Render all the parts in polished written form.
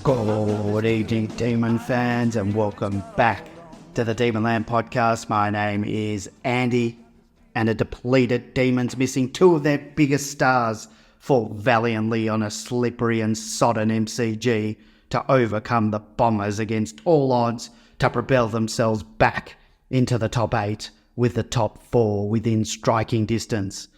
Good evening, Demon fans, and welcome back to the Demonland podcast. My name is Andy, and a depleted Demons missing two of their biggest stars fall valiantly on a slippery and sodden MCG to overcome the Bombers against all odds to propel themselves back into the top 8 with the top 4 within striking distance.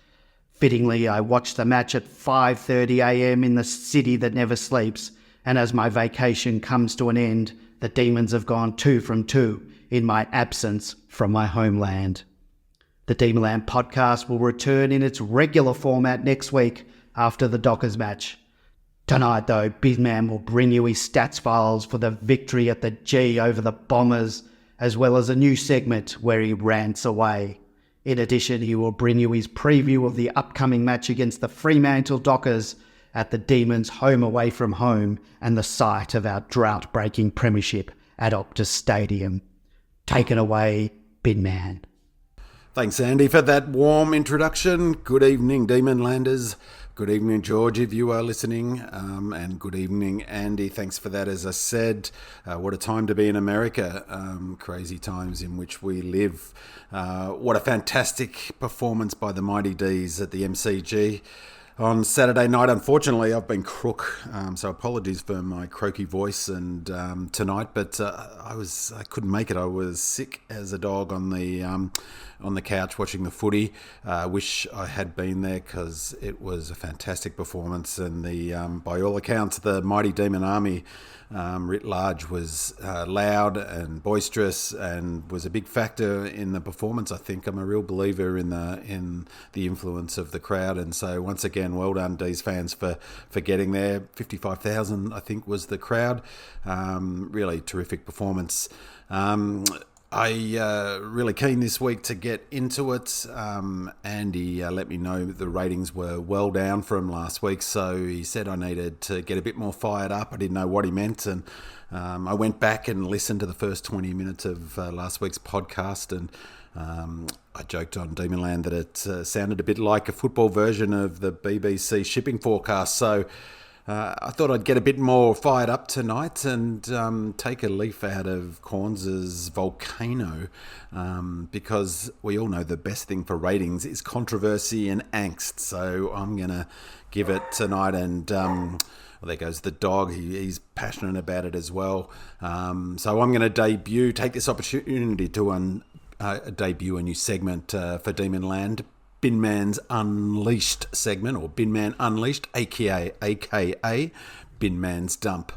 Fittingly, I watched the match at 5:30 a.m. in the city that never sleeps, and as my vacation comes to an end, the Demons have gone 2 from 2 in my absence from my homeland. The Demonland podcast will return in its regular format next week after the Dockers match. Tonight, though, Binman will bring you his stats files for the victory at the G over the Bombers, as well as a new segment where he rants away. In addition, he will bring you his preview of the upcoming match against the Fremantle Dockers at the Demons' home away from home and the site of our drought-breaking premiership at Optus Stadium. Take it away, Binman. Thanks, Andy, for that warm introduction. Good evening, Demonlanders. Good evening, George, if you are listening. And good evening, Andy. Thanks for that. As I said, what a time to be in America. Crazy times in which we live. What a fantastic performance by the Mighty D's at the MCG on Saturday night. Unfortunately, I've been crook, so apologies for my croaky voice and tonight. But I couldn't make it. I was sick as a dog on the couch watching the footy. Wish I had been there because it was a fantastic performance, and by all accounts, the Mighty Demon Army writ large was loud and boisterous and was a big factor in the performance. I think I'm a real believer in the influence of the crowd, and so once again, well done, D's fans, for getting there. 55,000, I think, was the crowd. Really terrific performance. I really keen this week to get into it. Andy let me know the ratings were well down from last week, so he said I needed to get a bit more fired up. I didn't know what he meant, and I went back and listened to the first 20 minutes of last week's podcast, and I joked on Demonland that it sounded a bit like a football version of the BBC shipping forecast, so I thought I'd get a bit more fired up tonight and take a leaf out of Corns' volcano, because we all know the best thing for ratings is controversy and angst. So I'm going to give it tonight, and well, there goes the dog. He's passionate about it as well. So I'm going to take this opportunity to debut a new segment for Demonland. Binman's Unleashed segment, or Binman Unleashed, aka Binman's Dump.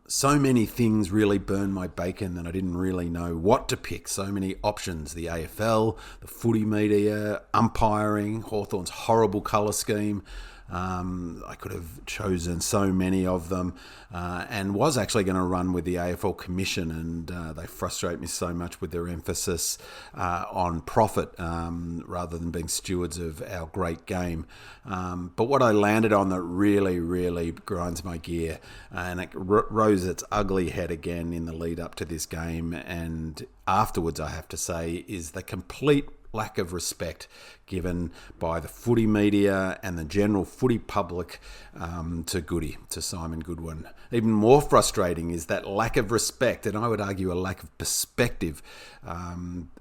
So many things really burned my bacon that I didn't really know what to pick. So many options: the AFL, the footy media, umpiring, Hawthorn's horrible colour scheme. I could have chosen so many of them, and was actually going to run with the AFL Commission, and they frustrate me so much with their emphasis on profit rather than being stewards of our great game. But what I landed on that really, really grinds my gear, and it rose its ugly head again in the lead up to this game, and afterwards, I have to say, is the complete lack of respect given by the footy media and the general footy public to Simon Goodwin. Even more frustrating is that lack of respect, and I would argue a lack of perspective,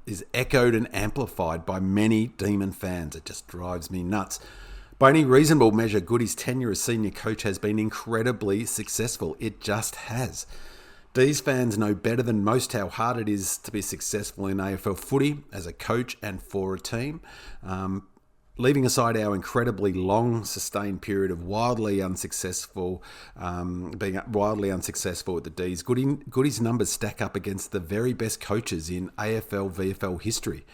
is echoed and amplified by many Demon fans. It just drives me nuts. By any reasonable measure, Goody's tenure as senior coach has been incredibly successful. It just has. These fans know better than most how hard it is to be successful in AFL footy as a coach and for a team. Leaving aside our incredibly long, sustained period of being wildly unsuccessful at the D's, Goody's numbers stack up against the very best coaches in AFL, VFL history.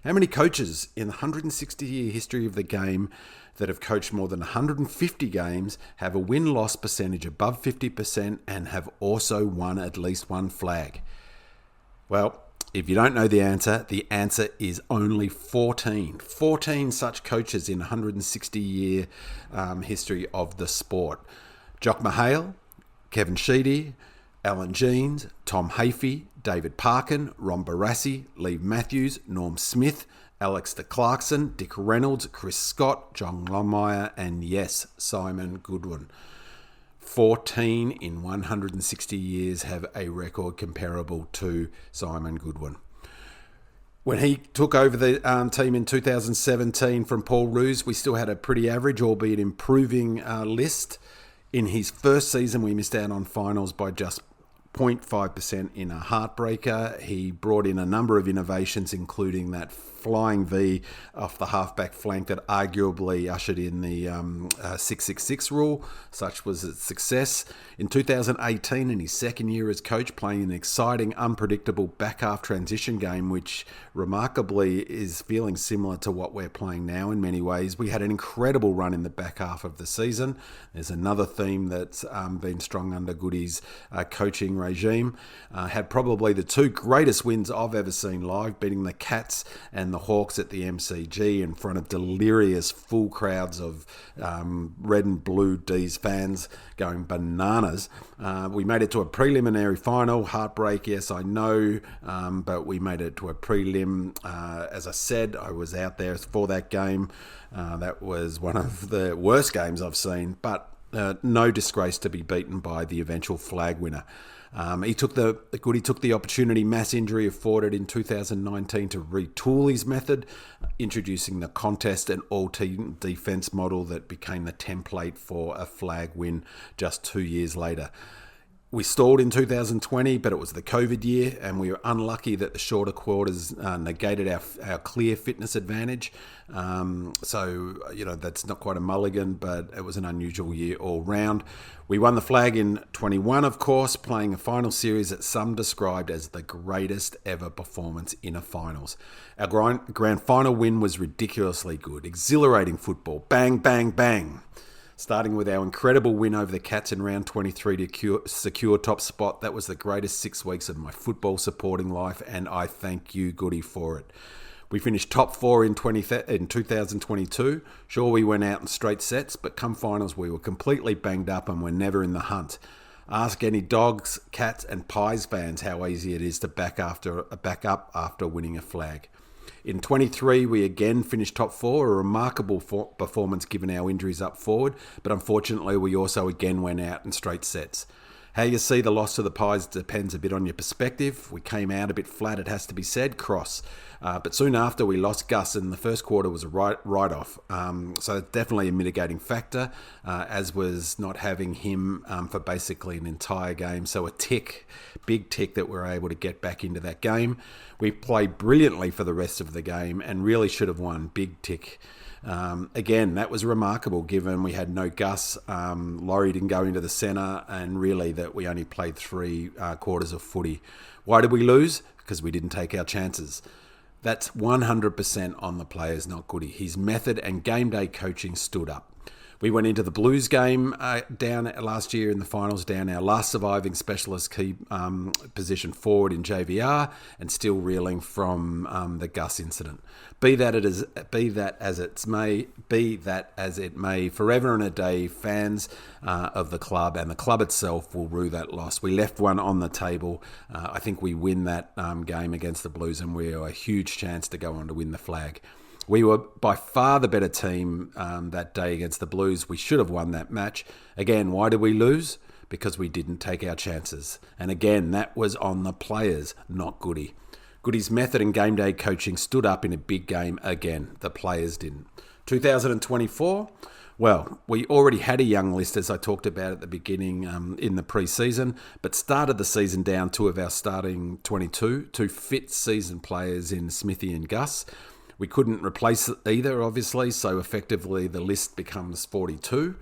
How many coaches in the 160-year history of the game that have coached more than 150 games have a win-loss percentage above 50% and have also won at least one flag? Well, if you don't know the answer is only 14. 14 such coaches in 160-year history of the sport. Jock Mahale, Kevin Sheedy, Alan Jeans, Tom Hafey, David Parkin, Ron Barassi, Lee Matthews, Norm Smith, Alex de Clarkson, Dick Reynolds, Chris Scott, John Longmire, and yes, Simon Goodwin. 14 in 160 years have a record comparable to Simon Goodwin. When he took over the team in 2017 from Paul Roos, we still had a pretty average, albeit improving list. In his first season, we missed out on finals by just 0.5% in a heartbreaker. He brought in a number of innovations, including that flying V off the halfback flank that arguably ushered in the 666 rule. Such was its success. In 2018, in his second year as coach, playing an exciting, unpredictable back half transition game, which remarkably is feeling similar to what we're playing now in many ways. We had an incredible run in the back half of the season. There's another theme that's been strong under Goody's coaching regime. Had probably the two greatest wins I've ever seen live, beating the Cats and the Hawks at the MCG in front of delirious full crowds of red and blue D's fans going bananas. We made it to a preliminary final. Heartbreak, yes, I know, but we made it to a prelim. As I said, I was out there for that game. That was one of the worst games I've seen, but no disgrace to be beaten by the eventual flag winner. Goody took the opportunity mass injury afforded in 2019 to retool his method, introducing the contest and all-team defence model that became the template for a flag win just 2 years later. We stalled in 2020, but it was the COVID year, and we were unlucky that the shorter quarters negated our clear fitness advantage. So, that's not quite a mulligan, but it was an unusual year all round. We won the flag in 21, of course, playing a final series that some described as the greatest ever performance in a finals. Our grand final win was ridiculously good, exhilarating football, bang, bang, bang. Starting with our incredible win over the Cats in round 23 to secure top spot. That was the greatest 6 weeks of my football supporting life, and I thank you, Goody, for it. We finished top 4 in 2022. Sure, we went out in straight sets, but come finals, we were completely banged up and were never in the hunt. Ask any Dogs, Cats, and Pies fans how easy it is to back up after winning a flag. In 23, we again finished top 4, a remarkable performance given our injuries up forward, but unfortunately we also again went out in straight sets. How you see the loss to the Pies depends a bit on your perspective. We came out a bit flat, it has to be said, cross. But soon after we lost Gus, and the first quarter was a write-off. So it's definitely a mitigating factor, as was not having him for basically an entire game. So a big tick that we're able to get back into that game. We played brilliantly for the rest of the game and really should have won. Big tick. Again, that was remarkable given we had no Gus, Laurie didn't go into the centre, and really that we only played 3 quarters of footy. Why did we lose? Because we didn't take our chances. That's 100% on the players, not Goody. His method and game day coaching stood up. We went into the Blues game down last year in the finals, down our last surviving specialist key position forward in JVR, and still reeling from the Gus incident. Be that as it may, forever and a day, fans of the club and the club itself will rue that loss. We left one on the table. I think we win that game against the Blues, and we are a huge chance to go on to win the flag. We were by far the better team that day against the Blues. We should have won that match. Again, why did we lose? Because we didn't take our chances. And again, that was on the players, not Goody. Goody's method and game day coaching stood up in a big game again. The players didn't. 2024, well, we already had a young list, as I talked about at the beginning in the pre-season, but started the season down 2 of our starting 22, 2 fit season players in Smithy and Gus. We couldn't replace either, obviously, so effectively the list becomes 42.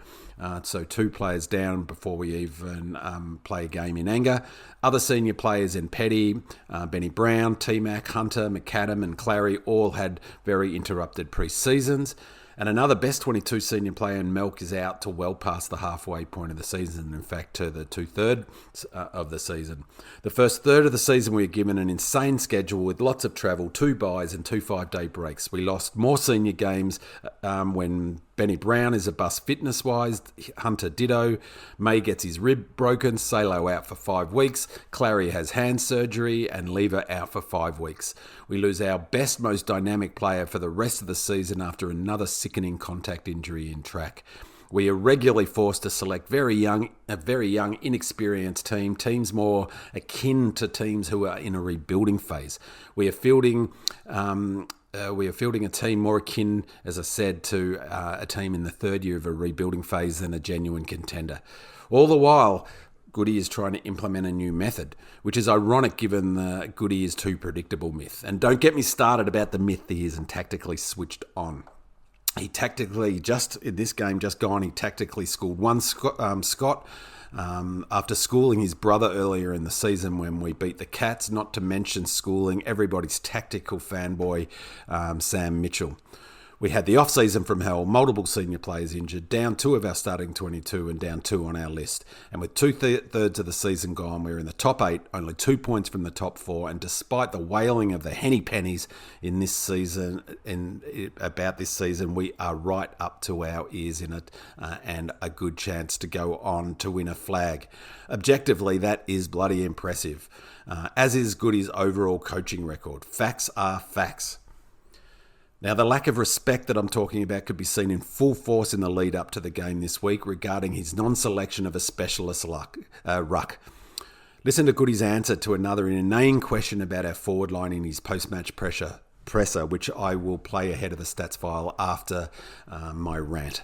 So 2 players down before we even play a game in anger. Other senior players in Petty, Benny Brown, T-Mac, Hunter, McAdam and Clary all had very interrupted pre-seasons. And another best 22 senior player in Melk is out to well past the halfway point of the season, in fact, to the 2/3 of the season. The first third of the season, we were given an insane schedule with lots of travel, 2 byes and 2 5-day breaks. We lost more senior games when Benny Brown is a bust fitness-wise, Hunter ditto, May gets his rib broken, Salo out for 5 weeks, Clary has hand surgery, and Lever out for 5 weeks. We lose our best, most dynamic player for the rest of the season after another sickening contact injury in track. We are regularly forced to select a very young, inexperienced teams more akin to teams who are in a rebuilding phase. We are fielding a team more akin, as I said, to a team in the third year of a rebuilding phase than a genuine contender. All the while, 𝗟𝗏 is trying to implement a new method, which is ironic given the 𝗟𝗏 is too predictable myth. And don't get me started about the myth that he isn't tactically switched on. He tactically, in this game just gone, he tactically schooled one Scott after schooling his brother earlier in the season when we beat the Cats, not to mention schooling everybody's tactical fanboy, Sam Mitchell. We had the off-season from hell, multiple senior players injured, down 2 of our starting 22 and down 2 on our list. And with 2/3 of the season gone, we're in the top 8, only 2 points from the top 4. And despite the wailing of the henny pennies in this season, about this season, we are right up to our ears in it and a good chance to go on to win a flag. Objectively, that is bloody impressive, as is 𝗟𝗏's overall coaching record. Facts are facts. Now, the lack of respect that I'm talking about could be seen in full force in the lead up to the game this week regarding his non-selection of a specialist ruck. Listen to 𝗟𝗏's answer to another inane question about our forward line in his post-match presser, which I will play ahead of the stats file after my rant.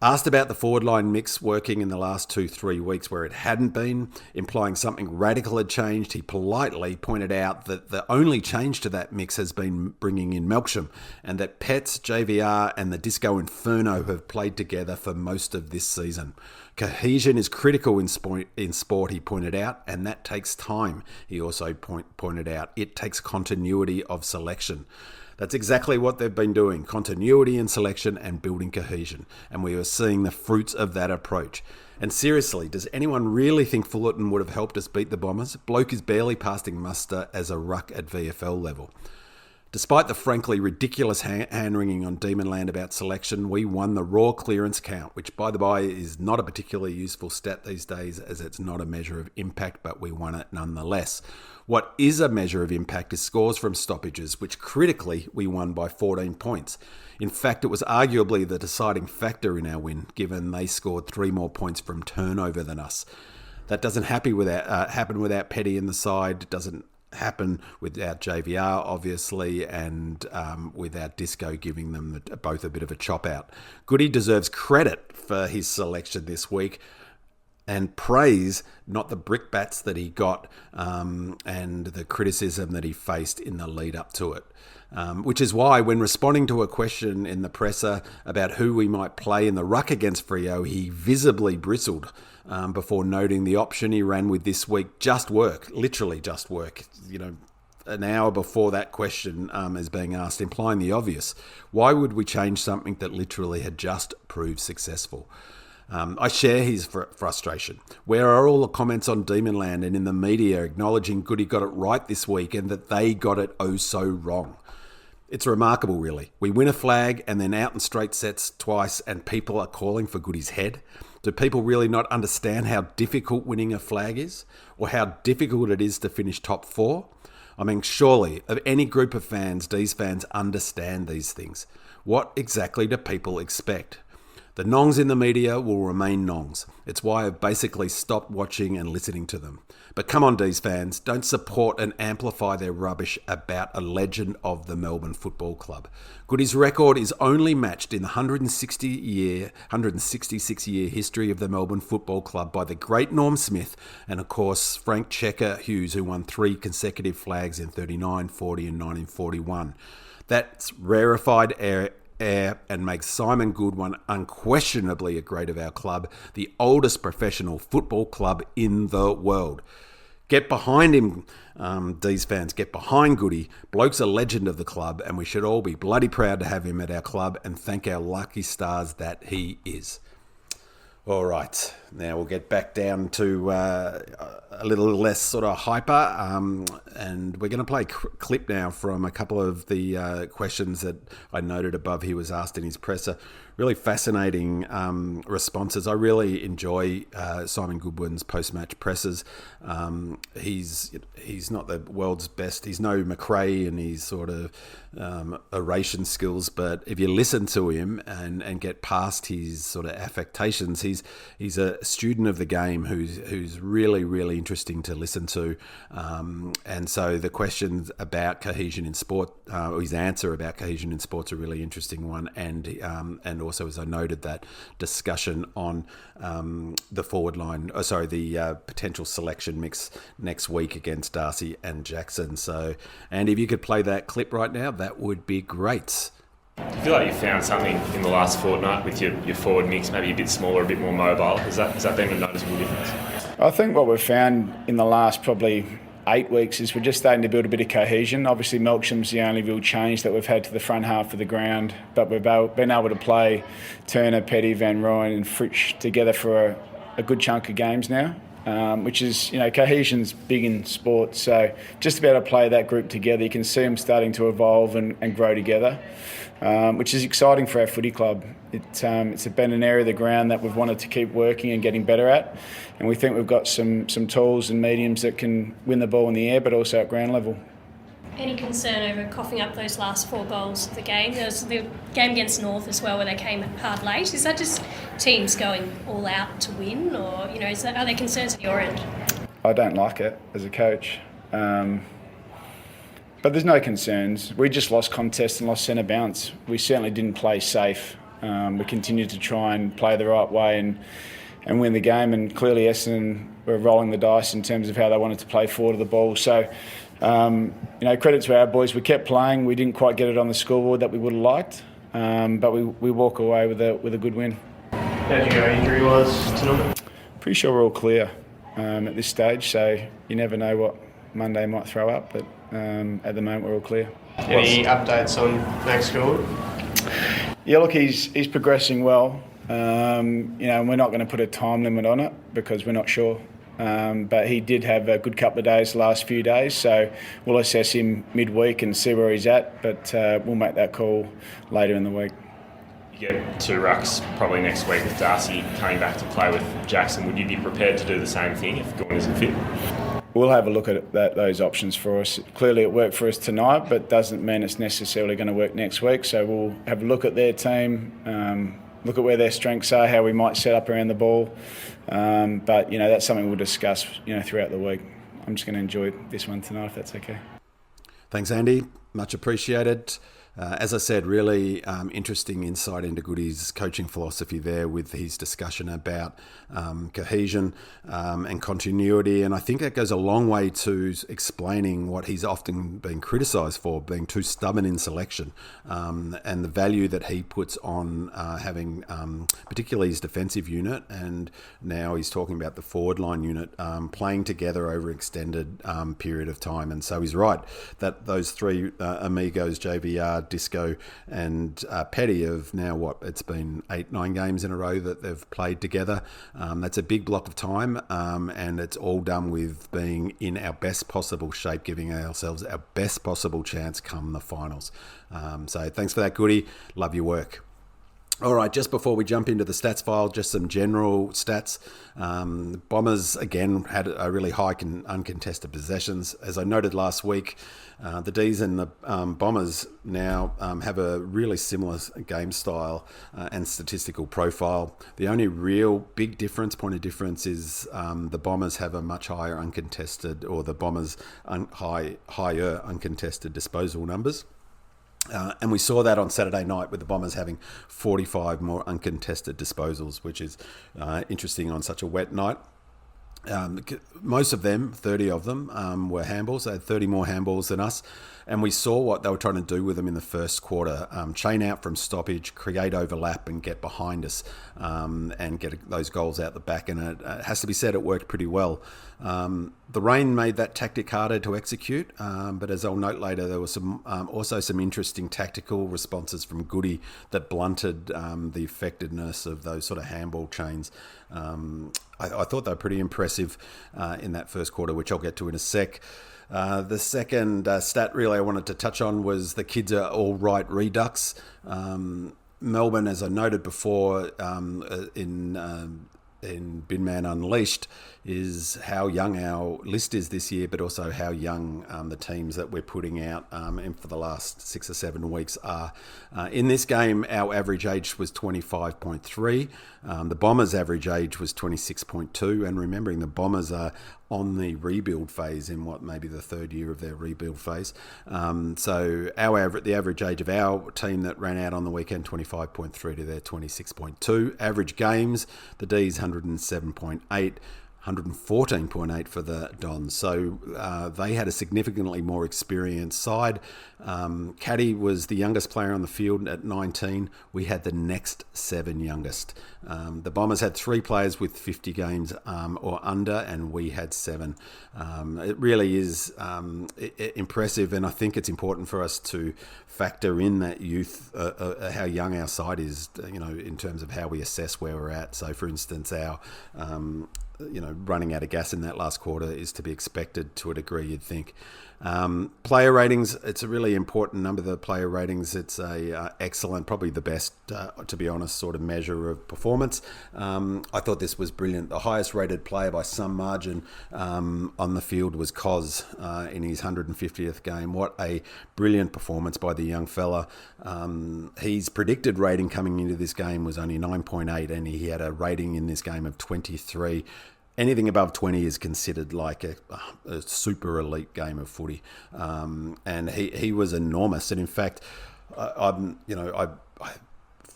Asked about the forward line mix working in the last 2-3 weeks where it hadn't been, implying something radical had changed, he politely pointed out that the only change to that mix has been bringing in 𝗟𝗏𝘀𝘁, and that 𝗏𝗏𝘀, JVR and the _Inferno have played together for most of this season. Cohesion is critical in sport, he pointed out, and that takes time. He also pointed out it takes continuity of selection. That's exactly what they've been doing, continuity in selection and building cohesion. And we are seeing the fruits of that approach. And seriously, does anyone really think Fullerton would have helped us beat the Bombers? Bloke is barely passing muster as a ruck at VFL level. Despite the frankly ridiculous hand-wringing on Demonland about selection, we won the raw clearance count, which by the by is not a particularly useful stat these days as it's not a measure of impact, but we won it nonetheless. What is a measure of impact is scores from stoppages, which critically we won by 14 points. In fact, it was arguably the deciding factor in our win, given they scored 3 more points from turnover than us. That doesn't happen without Petty in the side. It doesn't happen without JVR, obviously, and without Disco giving them both a bit of a chop out. 𝗟𝗏 deserves credit for his selection this week, and praise, not the brickbats that he got and the criticism that he faced in the lead up to it. Which is why when responding to a question in the presser about who we might play in the ruck against Freo, he visibly bristled before noting the option he ran with this week, just work, literally just work. You know, an hour before that question is being asked, implying the obvious. Why would we change something that literally had just proved successful? I share his frustration. Where are all the comments on Demonland and in the media acknowledging 𝗟𝗏 got it right this week and that they got it oh so wrong? It's remarkable, really. We win a flag and then out in straight sets twice and people are calling for 𝗟𝗏's head. Do people really not understand how difficult winning a flag is? Or how difficult it is to finish top 4? I mean, surely, of any group of fans, these fans understand these things. What exactly do people expect? The nongs in the media will remain nongs. It's why I've basically stopped watching and listening to them. But come on, D's fans, don't support and amplify their rubbish about a legend of the Melbourne Football Club. 𝗟𝗏's record is only matched in the 166-year history of the Melbourne Football Club by the great Norm Smith and, of course, Frank Checker Hughes, who won 3 consecutive flags in 39, 40 and 1941. That's rarefied air and makes Simon Goodwin unquestionably a great of our club, the oldest professional football club in the world. Get behind him, these fans. Get behind 𝗟𝗏. Bloke's a legend of the club, and we should all be bloody proud to have him at our club and thank our lucky stars that he is. All right, now we'll get back down to a little less sort of hyper, and we're going to play a clip now from a couple of the questions that I noted above he was asked in his presser really fascinating responses. I really enjoy Simon Goodwin's post-match presses. He's not the world's best. He's no McRae in his sort of oration skills, but if you listen to him and get past his sort of affectations, he's a student of the game who's really, really interesting to listen to. And so the questions about cohesion in sport, or his answer about cohesion in sport's a really interesting one. And also, as I noted, that discussion on the forward line, the potential selection mix next week against 𝗟𝗏cy and Jackson. So, Andy, if you could play that clip right now, that would be great. I feel like you found something in the last fortnight with your forward mix, maybe a bit smaller, a bit more mobile. Has that been a noticeable difference? I think what we've found in the last probably 8 weeks is we're just starting to build a bit of cohesion. Obviously, Melksham's the only real change that we've had to the front half of the ground, but we've been able to play Turner, Petty, Van Rooyen and Fritsch together for a good chunk of games now. Which is, cohesion's big in sports. So just to be able to play that group together, you can see them starting to evolve and grow together, which is exciting for our footy club. It's been an area of the ground that we've wanted to keep working and getting better at. And we think we've got some tools and mediums that can win the ball in the air, but also at ground level. Any concern over coughing up those last 4 goals of the game? There was the game against North as well, where they came hard late. Is that just teams going all out to win, or are there concerns at your end? I don't like it as a coach, but there's no concerns. We just lost contest and lost centre bounce. We certainly didn't play safe. We continued to try and play the right way and win the game. And clearly, Essendon were rolling the dice in terms of how they wanted to play forward of the ball. So. Credit to our boys. We kept playing. We didn't quite get it on the scoreboard that we would have liked, but we walk away with a good win. How do you go injury-wise tonight? Pretty sure we're all clear at this stage, so you never know what Monday might throw up, but at the moment we're all clear. Any updates on Max Gawn? Yeah, look, he's progressing well. And we're not going to put a time limit on it because we're not sure. But he did have a good couple of days the last few days, so we'll assess him midweek and see where he's at, but we'll make that call later in the week. You get 2 rucks probably next week with 𝗟𝗏cy coming back to play with Jackson. Would you be prepared to do the same thing if Gawn isn't fit? We'll have a look at those options for us. Clearly it worked for us tonight, but doesn't mean it's necessarily going to work next week, so we'll have a look at their team, look at where their strengths are, how we might set up around the ball. But that's something we'll discuss throughout the week. I'm just going to enjoy this one tonight, if that's okay. Thanks, Andy. Much appreciated. As I said, really interesting insight into Goody's coaching philosophy there with his discussion about cohesion and continuity. And I think that goes a long way to explaining what he's often been criticised for, being too stubborn in selection, and the value that he puts on having particularly his defensive unit, and now he's talking about the forward line unit playing together over an extended period of time. And so he's right that those 3 amigos, JVR, 𝗟𝗏cy and Petty, have now it's been 8-9 games in a row that they've played together. That's a big block of time, and it's all done with being in our best possible shape, giving ourselves our best possible chance come the finals. So thanks for that, Goody. Love your work. All right, just before we jump into the stats file, just some general stats. Bombers, again, had a really high uncontested possessions. As I noted last week, the D's and the Bombers now have a really similar game style and statistical profile. The only real big point of difference is the Bombers have a much higher uncontested, or the Bombers higher uncontested disposal numbers. And we saw that on Saturday night with the Bombers having 45 more uncontested disposals, which is interesting on such a wet night. Most of them, 30 of them, were handballs. They had 30 more handballs than us. And we saw what they were trying to do with them in the first quarter. Chain out from stoppage, create overlap and get behind us and get those goals out the back. And it has to be said, it worked pretty well. The rain made that tactic harder to execute, but as I'll note later, there was also some interesting tactical responses from Goody that blunted the effectiveness of those sort of handball chains. I thought they were pretty impressive in that first quarter, which I'll get to in a sec. The second stat really I wanted to touch on was the kids are all right redux. Melbourne, as I noted before, in Binman Unleashed, is how young our list is this year, but also how young the teams that we're putting out in for the last 6 or 7 weeks are. In this game, our average age was 25.3. The Bombers' average age was 26.2, and remembering the Bombers are on the rebuild phase in what may be the third year of their rebuild phase. So the average age of our team that ran out on the weekend, 25.3 to their 26.2. Average games, the D's 107.8. 114.8 for the Dons. So they had a significantly more experienced side. Caddy was the youngest player on the field at 19. We had the next 7 youngest. The Bombers had 3 players with 50 games or under, and we had 7. It really is impressive, and I think it's important for us to factor in that youth, how young our side is, in terms of how we assess where we're at. So, for instance, our running out of gas in that last quarter is to be expected to a degree, you'd think. Player ratings, it's a really important number, the player ratings. It's a excellent, probably the best, to be honest, sort of measure of performance. I thought this was brilliant. The highest rated player by some margin on the field was 𝗍𝗲 in his 150th game. What a brilliant performance by the young fella. His predicted rating coming into this game was only 9.8, and he had a rating in this game of 23. Anything above 20 is considered like a super elite game of footy, and he was enormous. And in fact, I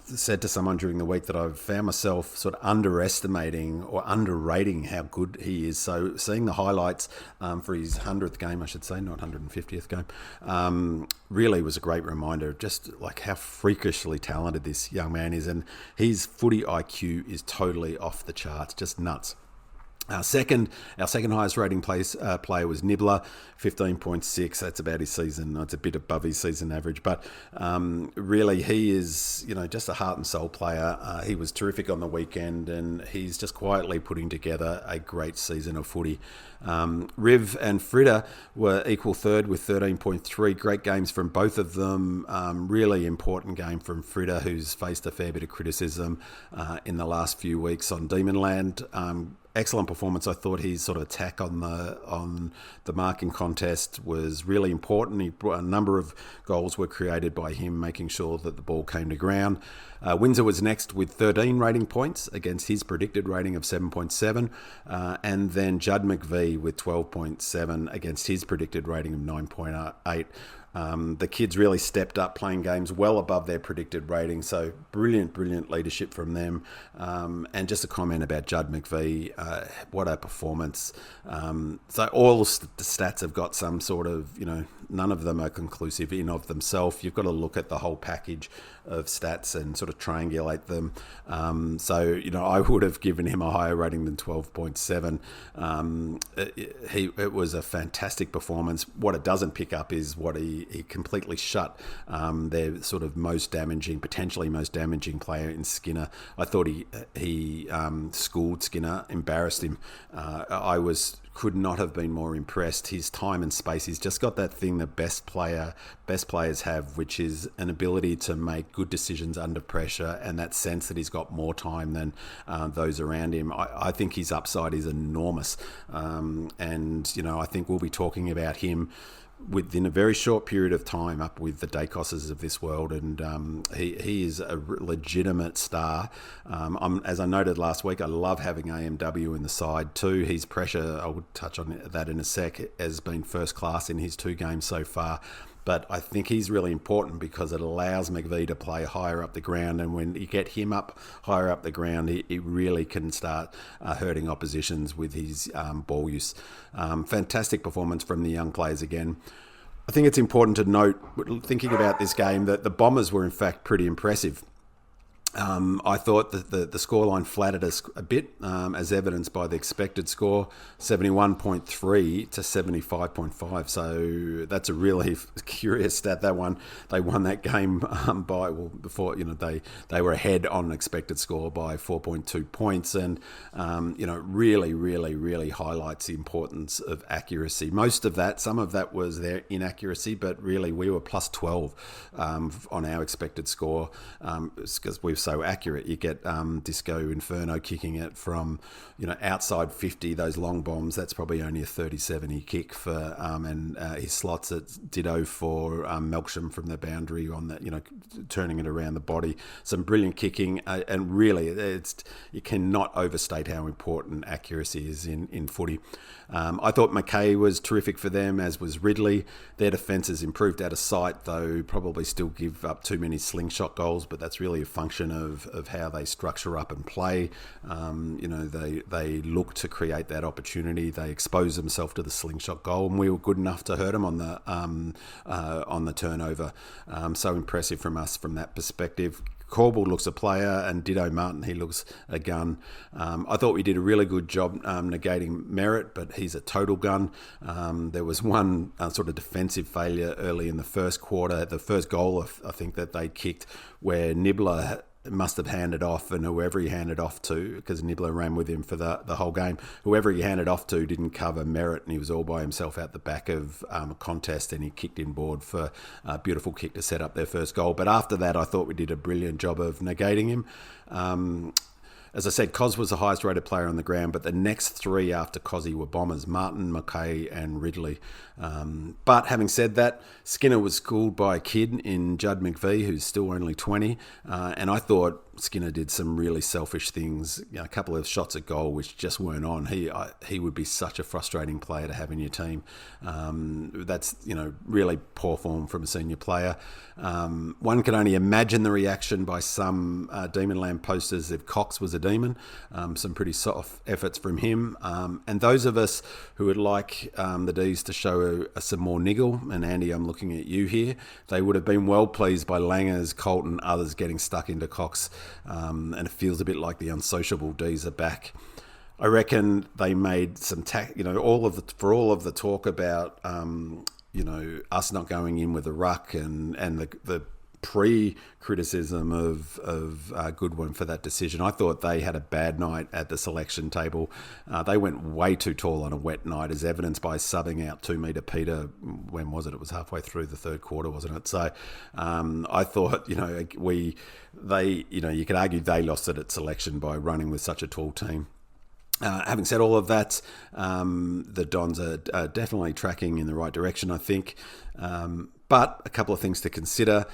said to someone during the week that I've found myself sort of underestimating or underrating how good he is. So seeing the highlights for his 100th game, I should say, not 150th game, really was a great reminder of just like how freakishly talented this young man is, and his footy IQ is totally off the charts, just nuts. Our second highest rating player was Nibbler, 15.6. That's about his season. It's a bit above his season average, but really he is, just a heart and soul player. He was terrific on the weekend, and he's just quietly putting together a great season of footy. Riv and Frida were equal third with 13.3. Great games from both of them. Really important game from Frida, who's faced a fair bit of criticism in the last few weeks on Demonland. Excellent performance. I thought his sort of attack on the marking contest was really important. A number of goals were created by him, making sure that the ball came to ground. Windsor was next with 13 rating points against his predicted rating of 7.7, and then 𝗟𝗶𝘀𝘁𝗲 with 12.7 against his predicted rating of 9.8. The kids really stepped up, playing games well above their predicted rating. So brilliant leadership from them. And just a comment about 𝗟𝗶𝘀𝘁𝗃, what a performance. So all the stats have got some sort of, none of them are conclusive in of themselves. You've got to look at the whole package of stats and sort of triangulate them. So I would have given him a higher rating than 12.7. It was a fantastic performance. What it doesn't pick up is what he completely shut their sort of potentially most damaging player in Skinner. I thought he schooled Skinner, embarrassed him. I could not have been more impressed. His time and space, he's just got that thing that best players have, which is an ability to make good decisions under pressure, and that sense that he's got more time than those around him. I think his upside is enormous, and I think we'll be talking about him within a very short period of time up with the 𝗍𝗀𝗀𝗁𝗍𝗂𝗍 of this world, and he is a legitimate star. As I noted last week, I love having AMW in the side too. His pressure, I would touch on that in a sec, has been first class in his 2 games so far. But I think he's really important because it allows McVie to play higher up the ground, and when you get him up higher up the ground, he really can start hurting oppositions with his ball use. Fantastic performance from the young players again. I think it's important to note, thinking about this game, that the Bombers were in fact pretty impressive. I thought that the scoreline flattered us a bit, as evidenced by the expected score, 71.3 to 75.5. So that's a really curious stat. They won that game before they were ahead on expected score by 4.2 points, and really, really, really highlights the importance of accuracy. Some of that was their inaccuracy, but really we were plus 12 on our expected score because we've so accurate. You get 𝗙cie 𝗹𝗯𝘀𝗁 kicking it from outside 50. Those long bombs, that's probably only a 30-70 kick for, and he slots it ditto for Melksham from the boundary on that, turning it around the body. Some brilliant kicking, and really you cannot overstate how important accuracy is in footy. I thought Mackay was terrific for them, as was Ridley. Their defence has improved out of sight, though probably still give up too many slingshot goals, but that's really a function of how they structure up and play. They look to create that opportunity. They expose themselves to the slingshot goal, and we were good enough to hurt them on the turnover. So impressive from us from that perspective. Corbell looks a player, and ditto Martin, he looks a gun. I thought we did a really good job negating Merritt, but he's a total gun. There was one sort of defensive failure early in the first quarter. The first goal, I think, that they kicked, where Nibbler must have handed off, and whoever he handed off to, because Nibbler ran with him for the whole game, whoever he handed off to didn't cover Merritt, and he was all by himself out the back of a contest, and he kicked inboard for a beautiful kick to set up their first goal. But after that, I thought we did a brilliant job of negating him. As I said, 𝗏𝗏 was the highest rated player on the ground, but the next three after 𝗏𝗏 were Bombers: Martin, Mackay and Ridley. But having said that, Skinner was schooled by a kid in Judd McVie, who's still only 20, and I thought Skinner did some really selfish things, a couple of shots at goal which just weren't on. He would be such a frustrating player to have in your team. That's really poor form from a senior player. One can only imagine the reaction by some Demonland posters if Cox was a demon. Some pretty soft efforts from him. And those of us who would like the D's to show some more niggle, and Andy, I'm looking at you here, they would have been well pleased by Langers, Colton, others getting stuck into Cox. And it feels a bit like the unsociable D's are back. I reckon they made some all of the talk about us not going in with the ruck and the pre-criticism of Goodwin for that decision. I thought they had a bad night at the selection table. They went way too tall on a wet night, as evidenced by subbing out 2 metre Peter. When was it? It was halfway through the third quarter, wasn't it? So I thought, you could argue they lost it at selection by running with such a tall team. Having said all of that, the Dons are definitely tracking in the right direction, I think. But a couple of things to consider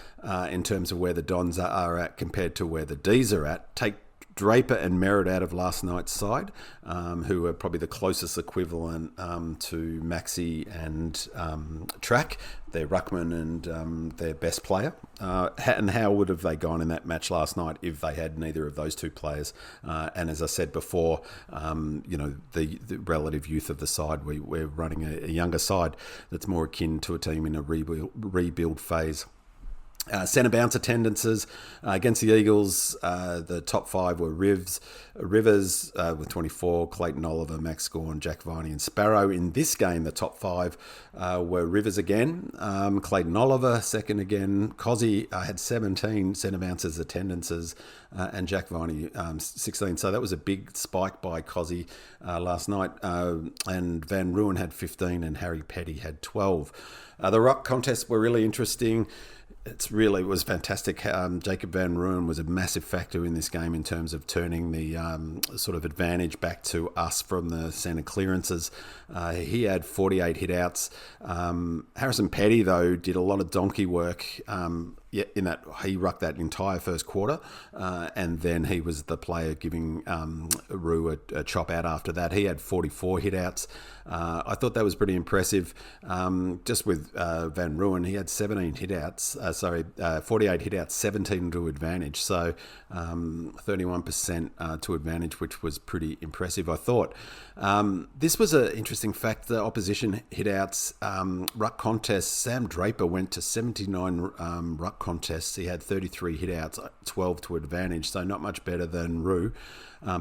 in terms of where the Dons are at compared to where the D's are at. Take Draper and Merritt out of last night's side, who are probably the closest equivalent to 𝗏𝗏𝗀𝗃 and Track, their ruckman and their best player. And how would have they gone in that match last night if they had neither of those two players? And as I said before, the relative youth of the side, we're running a younger side that's more akin to a team in a rebuild phase. Centre bounce attendances against the Eagles, the top 5 were Rivers with 24, Clayton Oliver, Max Gawn, Jack Viney and Sparrow. In this game, the top 5 were Rivers again, Clayton Oliver second again, 𝗏𝗏 had 17 centre bounces attendances, and Jack Viney 16. So that was a big spike by 𝗏𝗏 last night, and Van Rooyen had 15 and Harry Petty had 12. The ruck contests were really interesting. It was fantastic. Jacob Van Rooyen was a massive factor in this game in terms of turning the sort of advantage back to us from the centre clearances. He had 48 hit-outs. Harrison Petty, though, did a lot of donkey work in that he rucked that entire first quarter, and then he was the player giving Roo a chop out after that. He had 44 hit-outs. I thought that was pretty impressive. Just with Van Rooyen, he had 17 hit-outs. 48 hit-outs, 17 to advantage. So 31% to advantage, which was pretty impressive, I thought. This was an interesting fact. The opposition hit-outs ruck contest, Sam Draper went to 79 ruck contests. He had 33 hit-outs, 12 to advantage, so not much better than Roo.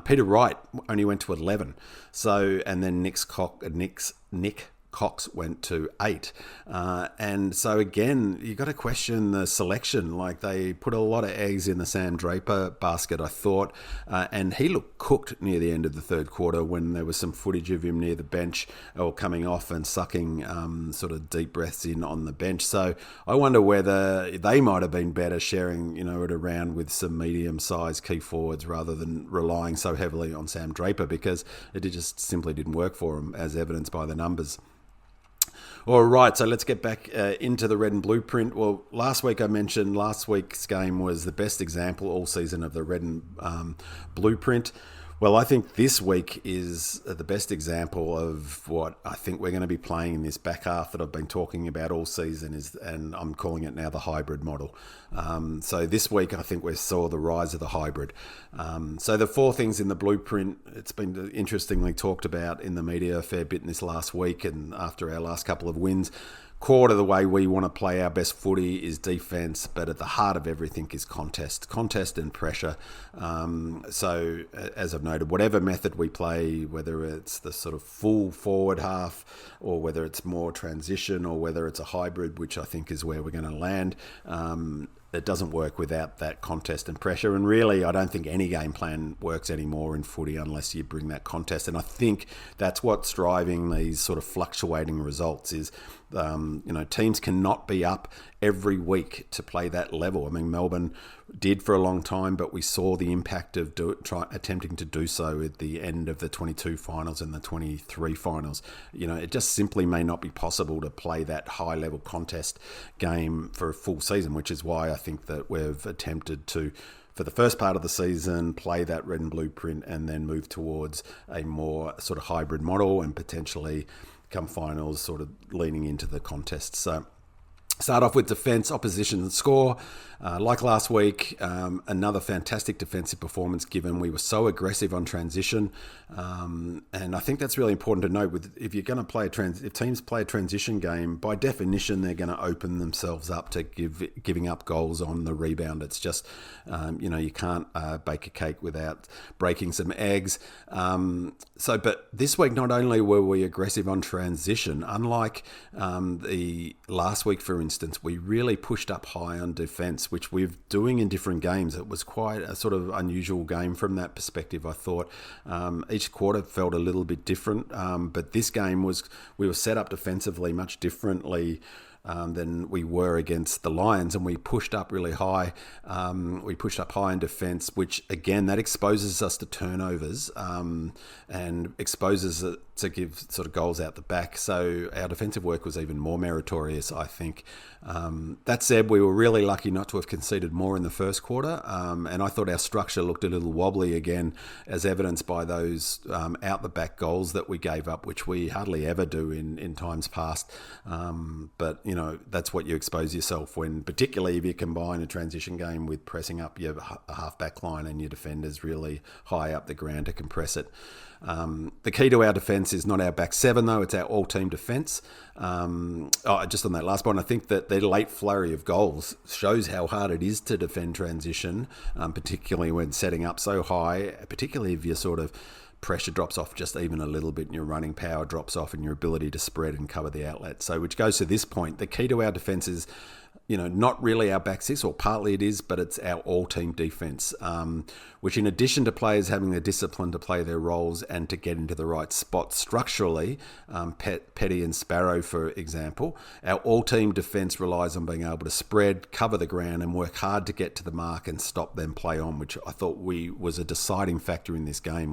Peter Wright only went to 11. So, and then Nick Cox went to 8. And so again, you got to question the selection. Like, they put a lot of eggs in the Sam Draper basket, I thought. And he looked cooked near the end of the third quarter when there was some footage of him near the bench or coming off and sucking sort of deep breaths in on the bench. So I wonder whether they might have been better sharing, it around with some medium-sized key forwards rather than relying so heavily on Sam Draper, because it just simply didn't work for him, as evidenced by the numbers. All right, so let's get back into the red and blueprint. Well, last week I mentioned last week's game was the best example all season of the red and blueprint. Well, I think this week is the best example of what I think we're going to be playing in this back half that I've been talking about all season, and I'm calling it now the hybrid model. So this week, I think we saw the rise of the hybrid. So the 4 things in the blueprint, it's been interestingly talked about in the media a fair bit in this last week and after our last couple of wins. Core to the way we want to play our best footy is defence, but at the heart of everything is contest and pressure. So, as I've noted, whatever method we play, whether it's the sort of full forward half or whether it's more transition or whether it's a hybrid, which I think is where we're going to land, it doesn't work without that contest and pressure. And really, I don't think any game plan works anymore in footy unless you bring that contest. And I think that's what's driving these sort of fluctuating results is, teams cannot be up every week to play that level. I mean, Melbourne did for a long time, but we saw the impact of attempting to do so at the end of the 22 finals and the 23 finals. It just simply may not be possible to play that high level contest game for a full season, which is why I think that we've attempted to, for the first part of the season, play that red and blueprint and then move towards a more sort of hybrid model and potentially come finals sort of leaning into the contest. So start off with defence, opposition and score. Like last week, another fantastic defensive performance given we were so aggressive on transition. And I think that's really important to note. If you're going to play if teams play a transition game, by definition, they're going to open themselves up to giving up goals on the rebound. It's just, you can't bake a cake without breaking some eggs. But this week, not only were we aggressive on transition, unlike the last week, for instance, we really pushed up high on defence, which we're doing in different games. It was quite a sort of unusual game from that perspective, I thought. Each quarter felt a little bit different, but this game we were set up defensively much differently than we were against the Lions, and we pushed up really high. We pushed up high in defence, which again, that exposes us to turnovers and exposes it to give sort of goals out the back. So our defensive work was even more meritorious, I think. That said, we were really lucky not to have conceded more in the first quarter, and I thought our structure looked a little wobbly again, as evidenced by those out the back goals that we gave up, which we hardly ever do in times past. But that's what you expose yourself when, particularly if you combine a transition game with pressing up your half-back line and your defenders really high up the ground to compress it. The key to our defence is not our back seven, though. It's our all-team defence. Just on that last point, I think that their late flurry of goals shows how hard it is to defend transition, particularly when setting up so high, particularly if your sort of pressure drops off just even a little bit and your running power drops off and your ability to spread and cover the outlet. So which goes to this point, the key to our defence is, not really our back six, or partly it is, but it's our all-team defence, which in addition to players having the discipline to play their roles and to get into the right spot structurally, Petty and Sparrow, for example, our all-team defence relies on being able to spread, cover the ground and work hard to get to the mark and stop them play on, which I thought was a deciding factor in this game.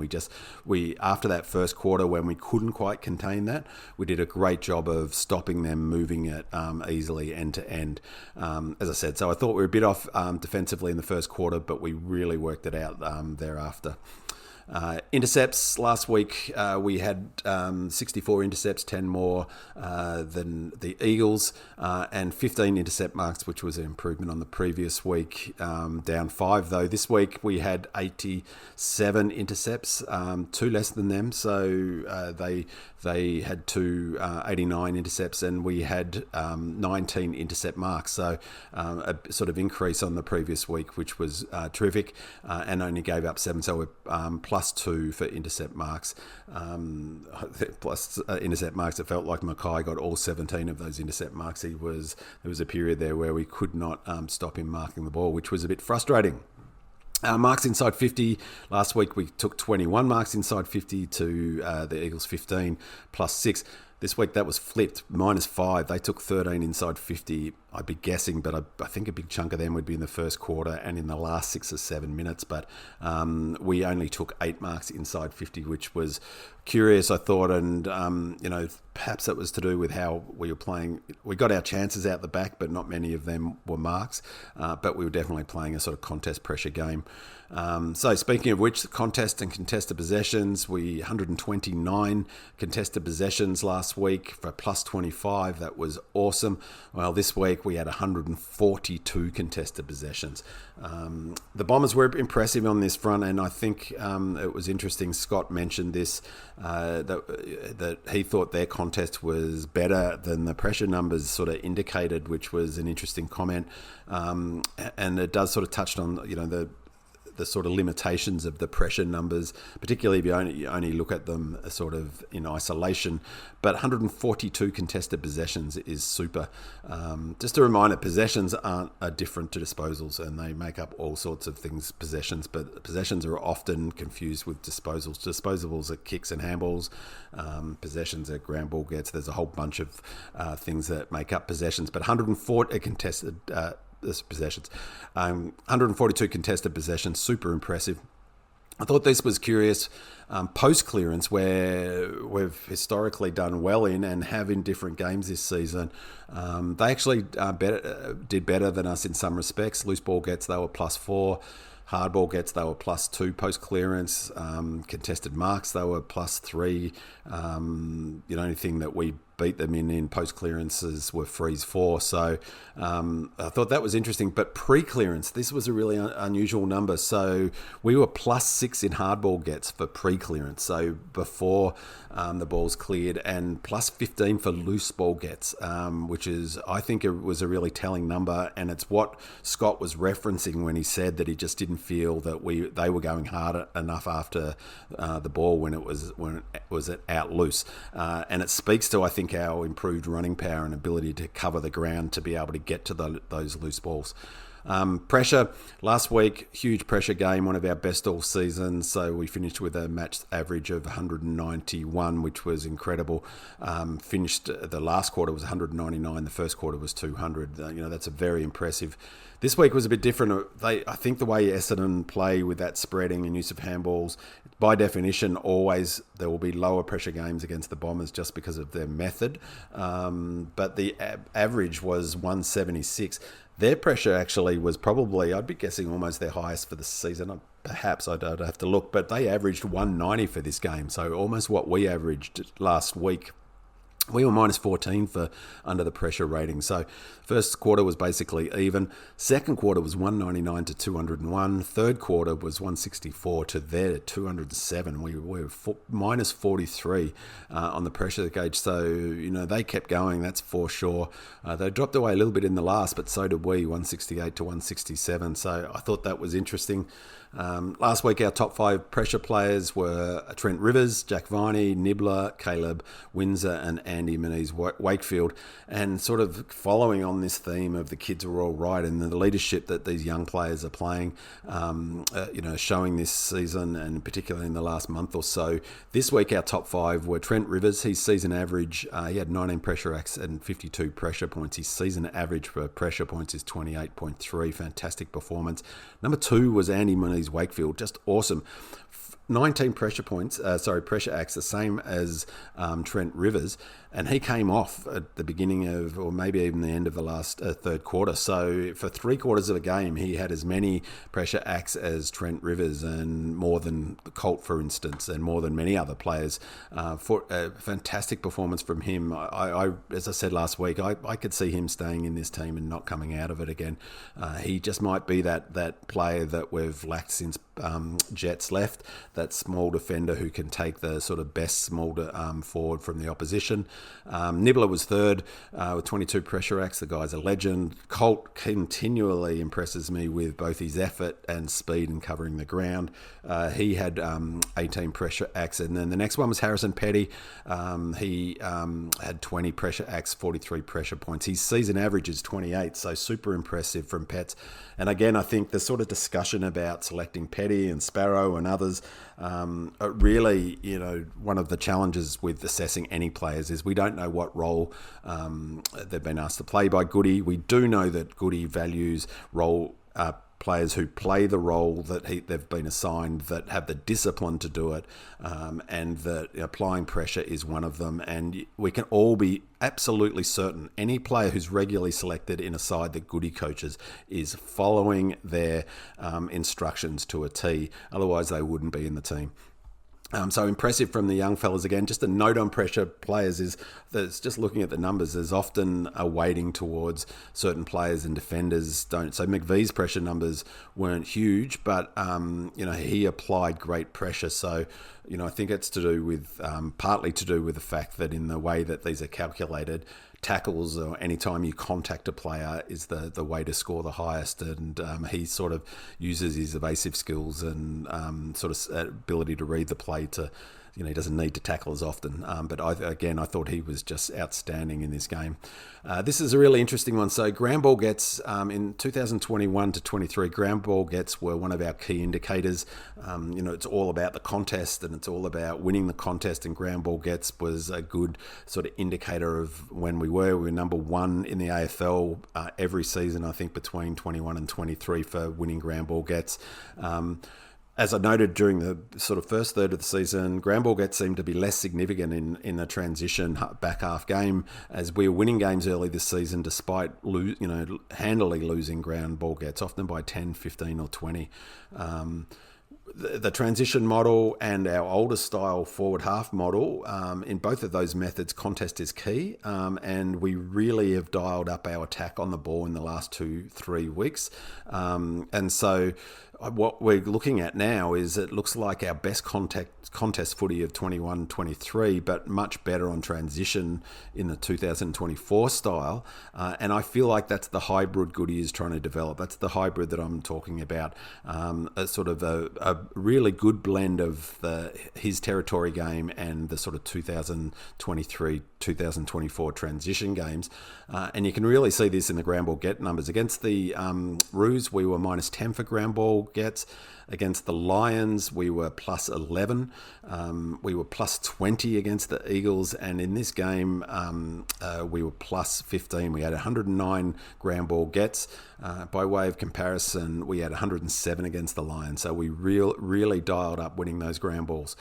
We after that first quarter when we couldn't quite contain that, we did a great job of stopping them moving it easily end to end. As I said, so I thought we were a bit off defensively in the first quarter, but we really worked it out thereafter. Intercepts last week, we had 64 intercepts, 10 more than the Eagles, and 15 intercept marks, which was an improvement on the previous week, down 5 though. This week we had 87 intercepts, 2 less than them, so they They had two 89 intercepts, and we had 19 intercept marks. So a sort of increase on the previous week, which was terrific, and only gave up 7. So we're +2 for intercept marks. Plus intercept marks, it felt like Mackay got all 17 of those intercept marks. There was a period there where we could not stop him marking the ball, which was a bit frustrating. Marks inside 50. Last week we took 21 marks inside 50 to the Eagles 15 +6. This week that was flipped, -5. They took 13 inside 50. I'd be guessing, but I think a big chunk of them would be in the first quarter and in the last 6 or 7 minutes. But we only took 8 marks inside 50, which was curious, I thought. And, perhaps it was to do with how we were playing. We got our chances out the back, but not many of them were marks. But we were definitely playing a sort of contest pressure game. So speaking of which, the contest and contested possessions, we 129 contested possessions last week for +25. That was awesome. Well, this week we had 142 contested possessions. The Bombers were impressive on this front, and I think it was interesting. Scott mentioned this, that he thought their contest was better than the pressure numbers sort of indicated, which was an interesting comment. And it does sort of touch on, the sort of limitations of the pressure numbers, particularly if you only look at them sort of in isolation. But 142 contested possessions is super. Just a reminder, possessions are different to disposals, and they make up all sorts of things, possessions, but possessions are often confused with disposals. Disposables are kicks and handballs. Possessions are ground ball gets. There's a whole bunch of things that make up possessions, but 140 contested possessions. 142 contested possessions, super impressive. I thought this was curious. Post clearance, where we've historically done well in and have in different games this season, they actually did better than us in some respects. Loose ball gets, they were +4. Hard ball gets, they were +2. Post clearance, contested marks, they were +3. The only thing that we beat them in post clearances were freeze 4. So I thought that was interesting. But pre-clearance, this was a really unusual number. So we were +6 in hardball gets for pre-clearance, so before the ball's cleared, and +15 for loose ball gets, which is, I think it was a really telling number, and it's what Scott was referencing when he said that he just didn't feel that they were going hard enough after the ball when it was out loose, and it speaks to, I think, our improved running power and ability to cover the ground to be able to get to those loose balls. Pressure, last week, huge pressure game, one of our best all season. So we finished with a match average of 191, which was incredible. Finished, the last quarter was 199, the first quarter was 200. That's a very impressive. This week was a bit different. I think the way Essendon play with that spreading and use of handballs, by definition, always there will be lower pressure games against the Bombers just because of their method. But the average was 176. Their pressure actually was probably, I'd be guessing, almost their highest for the season. Perhaps I'd have to look, but they averaged 190 for this game. So almost what we averaged last week. We were -14 for under the pressure rating. So first quarter was basically even. Second quarter was 199 to 201. Third quarter was 164 to their 207. We were -43 on the pressure gauge. So, they kept going, that's for sure. They dropped away a little bit in the last, but so did we, 168 to 167. So I thought that was interesting. Last week, our top 5 pressure players were Trent Rivers, Jack Viney, Nibbler, Caleb Windsor, and Andy Wakefield. And sort of following on this theme of the kids are all right and the leadership that these young players are playing, showing this season, and particularly in the last month or so. This week, our top 5 were Trent Rivers. His season average, he had 19 pressure acts and 52 pressure points. His season average for pressure points is 28.3. Fantastic performance. Number 2 was Andy Wakefield, just awesome. 19 pressure acts, the same as Trent Rivers. And he came off at the beginning of, or maybe even the end of the last third quarter. So for 3/4 of a game, he had as many pressure acts as Trent Rivers, and more than Colt, for instance, and more than many other players. For a fantastic performance from him. I as I said last week, I could see him staying in this team and not coming out of it again. He just might be that player that we've lacked since Jets left, that small defender who can take the sort of best small forward from the opposition. Nibbler was third with 22 pressure acts. The guy's a legend. Colt continually impresses me with both his effort and speed in covering the ground. He had 18 pressure acts, and then the next one was Harrison Petty. He had 20 pressure acts, 43 pressure points. His season average is 28, so super impressive from Pets. And again, I think the sort of discussion about selecting Petty and Sparrow and others, really, one of the challenges with assessing any players is we don't know what role they've been asked to play by Goody. We do know that Goody values role players who play the role that they've been assigned, that have the discipline to do it, and that applying pressure is one of them. And we can all be absolutely certain any player who's regularly selected in a side that Goody coaches is following their instructions to a T. Otherwise, they wouldn't be in the team. So impressive from the young fellas again. Just a note on pressure players is that just looking at the numbers, there's often a weighting towards certain players and defenders don't. So McVee's pressure numbers weren't huge, but he applied great pressure. So I think it's to do with partly to do with the fact that in the way that these are calculated, tackles or any time you contact a player is the way to score the highest, and he sort of uses his evasive skills and sort of ability to read the play to, he doesn't need to tackle as often. But I thought he was just outstanding in this game. This is a really interesting one. So ground ball gets in 2021 to 23, ground ball gets were one of our key indicators. It's all about the contest and it's all about winning the contest, and ground ball gets was a good sort of indicator of when we were number one in the AFL every season, I think between 21 and 23 for winning ground ball gets. As I noted during the sort of first third of the season, ground ball gets seemed to be less significant in the transition back half game, as we were winning games early this season despite handily losing ground ball gets, often by 10, 15 or 20. The transition model and our older style forward half model, in both of those methods, contest is key, and we really have dialed up our attack on the ball in the last 2-3 weeks. And so what we're looking at now is it looks like our best contest footy of 21-23, but much better on transition in the 2024 style. And I feel like that's the hybrid Goody is trying to develop. That's the hybrid that I'm talking about. A sort of a really good blend of his territory game and the sort of 2023-2024 transition games. And you can really see this in the ground ball get numbers. Against the Roos, we were -10 for ground ball gets. Against the Lions, we were +11. We were +20 against the Eagles. And in this game, we were +15. We had 109 ground ball gets. By way of comparison, we had 107 against the Lions. So we really dialed up winning those ground balls.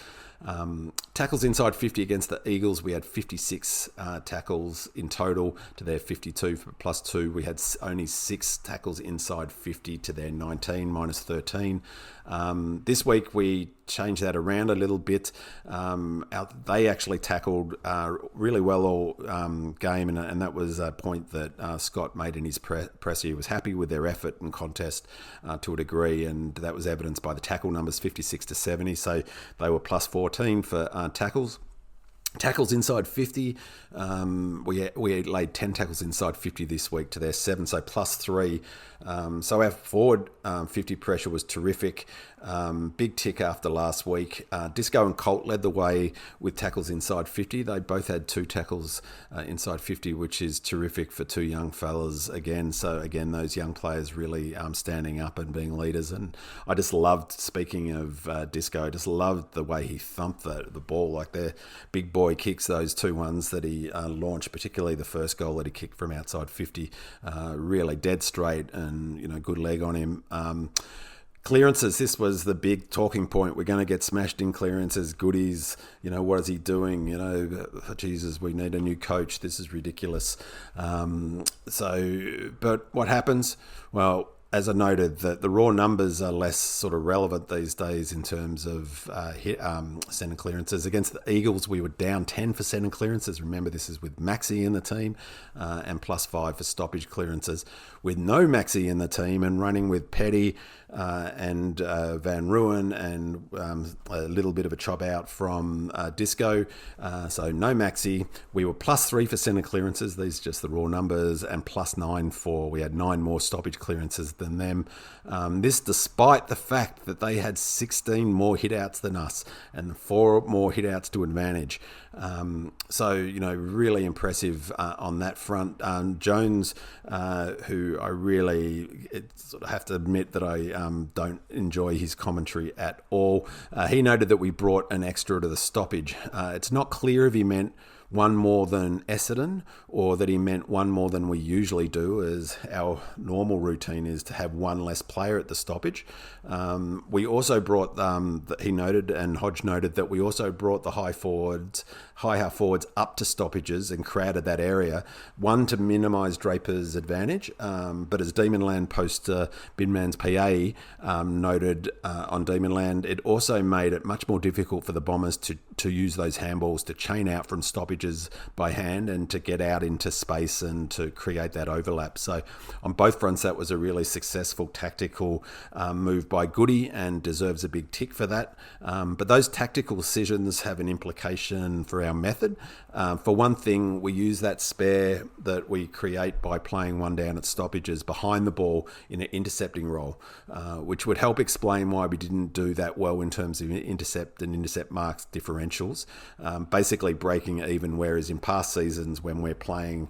Tackles inside 50 against the Eagles, we had 56 tackles in total to their 52 for +2. We had only 6 tackles inside 50 to their 19, -13. This week we changed that around a little bit. They actually tackled really well all game, and that was a point that Scott made in his presser. He was happy with their effort and contest to a degree, and that was evidenced by the tackle numbers 56 to 70, so they were +14 for tackles. Tackles inside 50, we laid 10 tackles inside 50 this week to their 7, so +3. So our forward 50 pressure was terrific. Big tick after last week. Disco and Colt led the way with tackles inside 50. They both had 2 tackles inside 50, which is terrific for 2 young fellas again. So again, those young players really standing up and being leaders. And I just loved, speaking of Disco, I just loved the way he thumped the ball. Like their big boy kicks, those 2 ones that he launched, particularly the first goal that he kicked from outside 50, really dead straight and good leg on him. Clearances, this was the big talking point. We're going to get smashed in clearances, goodies. What is he doing? Jesus, we need a new coach. This is ridiculous. But what happens? Well, as I noted, that the raw numbers are less sort of relevant these days in terms of centre clearances. Against the Eagles, we were down 10 for centre clearances. Remember, this is with _Maxi in the team, and +5 for stoppage clearances. With no Maxi in the team and running with Petty and Van Ruin and a little bit of a chop out from Disco, so no Maxi, we were +3 for centre clearances. These are just the raw numbers, and +9 for, we had 9 more stoppage clearances than them. This despite the fact that they had 16 more hit-outs than us and 4 more hit-outs to advantage. Really impressive on that front. Jones, who I really sort of have to admit that I don't enjoy his commentary at all. He noted that we brought an extra to the stoppage. It's not clear if he meant one more than Essendon, or that he meant one more than we usually do, as our normal routine is to have one less player at the stoppage. We also brought, he noted, and Hodge noted, that we also brought the high half forwards up to stoppages and crowded that area. One, to minimise Draper's advantage, but as Demonland poster Binman's PA noted on Demonland, it also made it much more difficult for the Bombers to use those handballs to chain out from stoppages by hand and to get out into space and to create that overlap. So on both fronts, that was a really successful tactical move by Goody, and deserves a big tick for that. But those tactical decisions have an implication for our method. For one thing, we use that spare that we create by playing one down at stoppages behind the ball in an intercepting role, which would help explain why we didn't do that well in terms of intercept and intercept marks differentials, basically breaking even, whereas in past seasons when we're playing,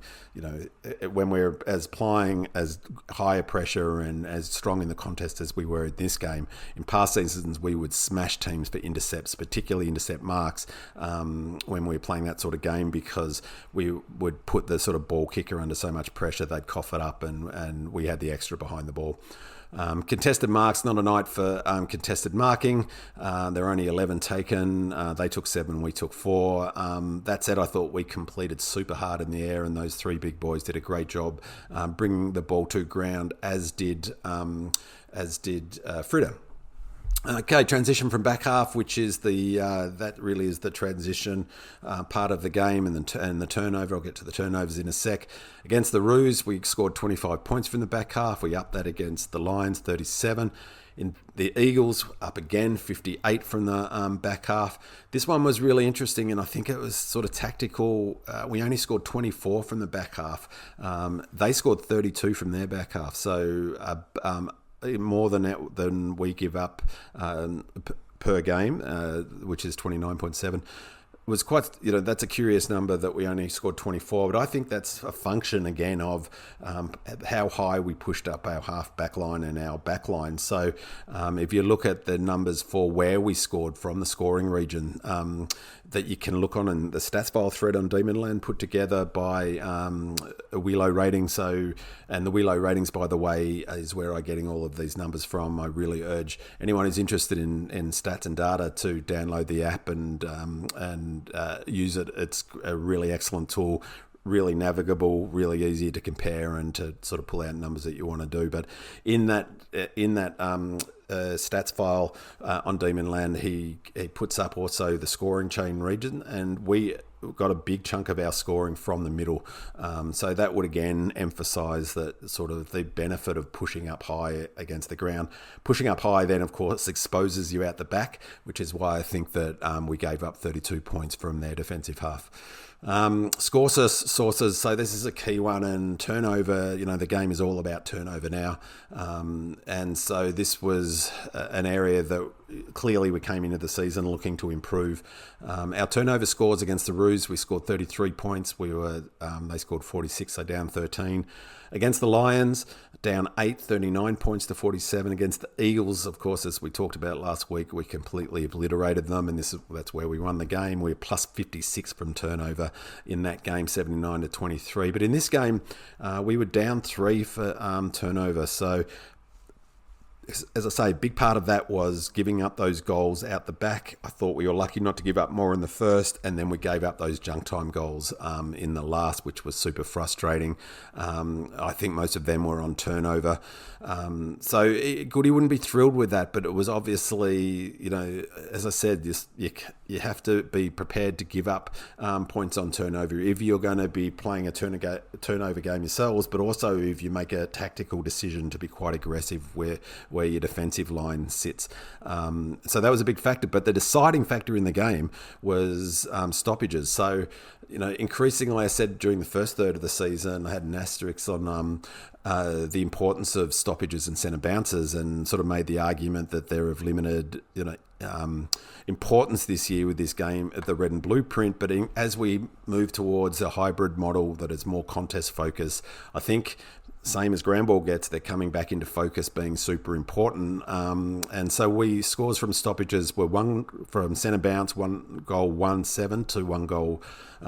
when we're applying as higher pressure and as strong in the contest as we were in this game, in past seasons we would smash teams for intercepts, particularly intercept marks, when we were playing that sort of game, because we would put the sort of ball kicker under so much pressure they'd cough it up, and we had the extra behind the ball. Contested marks, not a night for contested marking. There were only 11 taken. They took 7, we took 4. That said, I thought we completed super hard in the air, and those 3 big boys did a great job bringing the ball to ground, as did Fritter. Okay, transition from back half, which is that really is the transition part of the game, and the turnover. I'll get to the turnovers in a sec. Against the Roos, we scored 25 points from the back half. We upped that against the Lions, 37. In the Eagles, up again, 58 from the back half. This one was really interesting, and I think it was sort of tactical. We only scored 24 from the back half. They scored 32 from their back half. So more than we give up per game, which is 29.7. Was quite, that's a curious number that we only scored 24, but I think that's a function again of how high we pushed up our half back line and our back line. So if you look at the numbers for where we scored from the scoring region, that you can look on in the stats file thread on Demonland, put together by a Wheelo rating. So, and the Wheelo ratings, by the way, is where I'm getting all of these numbers from. I really urge anyone who's interested in stats and data to download the app and use it. It's a really excellent tool, really navigable, really easy to compare and to sort of pull out numbers that you want to do. But in that stats file on Demonland, he puts up also the scoring chain region, and we got a big chunk of our scoring from the middle. So that would again emphasise that sort of the benefit of pushing up high against the ground. Pushing up high then, of course, exposes you out the back, which is why I think that we gave up 32 points from their defensive half. Sources. So this is a key one, and turnover, the game is all about turnover now. And so this was an area that clearly we came into the season looking to improve. Our turnover scores against the Roos, we scored 33 points. They scored 46, so down 13. Against the Lions, down 8, 39 points to 47. Against the Eagles, of course, as we talked about last week, we completely obliterated them, and that's where we won the game. We're plus 56 from turnover in that game, 79 to 23. But in this game, we were down 3 for turnover. So as I say, a big part of that was giving up those goals out the back. I thought we were lucky not to give up more in the first, and then we gave up those junk time goals in the last, which was super frustrating. I think most of them were on turnover. So Goody wouldn't be thrilled with that, but it was obviously, as I said, you have to be prepared to give up points on turnover if you're going to be playing a turnover game yourselves, but also if you make a tactical decision to be quite aggressive where your defensive line sits. So that was a big factor, but the deciding factor in the game was stoppages. So, increasingly, I said during the first third of the season, I had an asterisk on the importance of stoppages and centre bounces, and sort of made the argument that they're of limited, importance this year with this game at the red and blue print. But as we move towards a hybrid model that is more contest focused, I think, same as ground ball gets, they're coming back into focus being super important. And so scores from stoppages were 1 from centre bounce, 1 goal 1-7 to 1 goal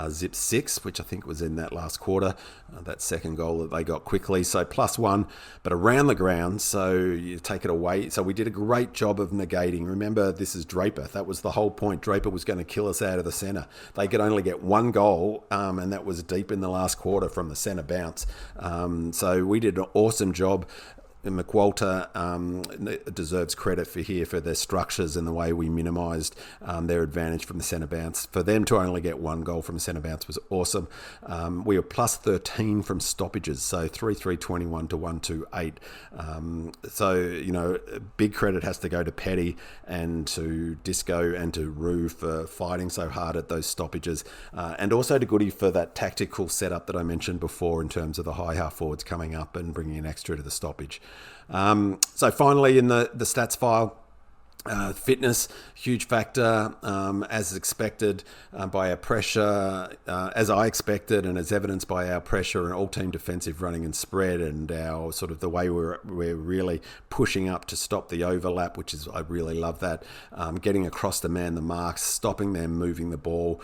zip 6, which I think was in that last quarter, that second goal that they got quickly. So +1, but around the ground, so you take it away. So we did a great job of negating. Remember, this is Draper. That was the whole point. Draper was going to kill us out of the centre. They could only get 1 goal, and that was deep in the last quarter from the centre bounce. So we did an awesome job. 𝗟𝗶𝘀𝘁𝗃 deserves credit for their structures and the way we minimised their advantage from the centre bounce. For them to only get 1 goal from a centre bounce was awesome. We were +13 from stoppages, so 3-3-21 to 1-2-8. So, big credit has to go to Petty and to Disco and to Roo for fighting so hard at those stoppages, and also to Goody for that tactical setup that I mentioned before in terms of the high half forwards coming up and bringing an extra to the stoppage. So finally, in the stats file, fitness, huge factor, as expected by our pressure, as I expected, and as evidenced by our pressure and all-team defensive running and spread, and our sort of the way we're really pushing up to stop the overlap, which is, I really love that, getting across the man the marks, stopping them moving the ball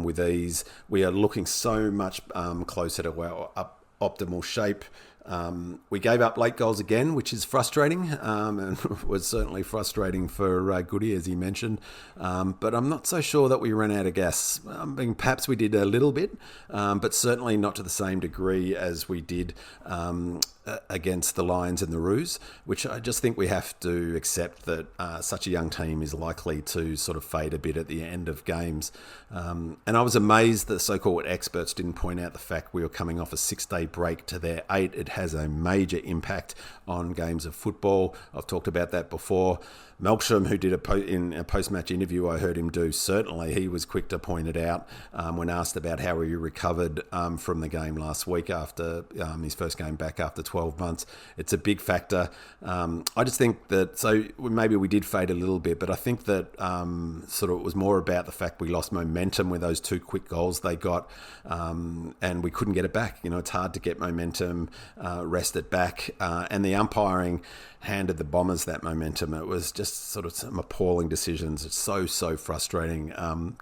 with ease. We are looking so much closer to our optimal shape. We gave up late goals again, which is frustrating, and was certainly frustrating for Goody, as he mentioned. But I'm not so sure that we ran out of gas. Perhaps we did a little bit, but certainly not to the same degree as we did against the Lions and the Roos, which I just think we have to accept that such a young team is likely to sort of fade a bit at the end of games. And I was amazed that so-called experts didn't point out the fact we were coming off a 6-day break to their 8. It has a major impact on games of football. I've talked about that before. 𝗟𝗶𝘀𝘁𝗃, who did in a post-match interview I heard him do, certainly he was quick to point it out when asked about how he recovered from the game last week after his first game back after 12 months. It's a big factor. I just think that, so maybe we did fade a little bit, but I think that sort of it was more about the fact we lost momentum with those 2 quick goals they got, and we couldn't get it back. It's hard to get momentum, wrest it back, and the umpiring handed the Bombers that momentum. It was just sort of some appalling decisions. It's so frustrating.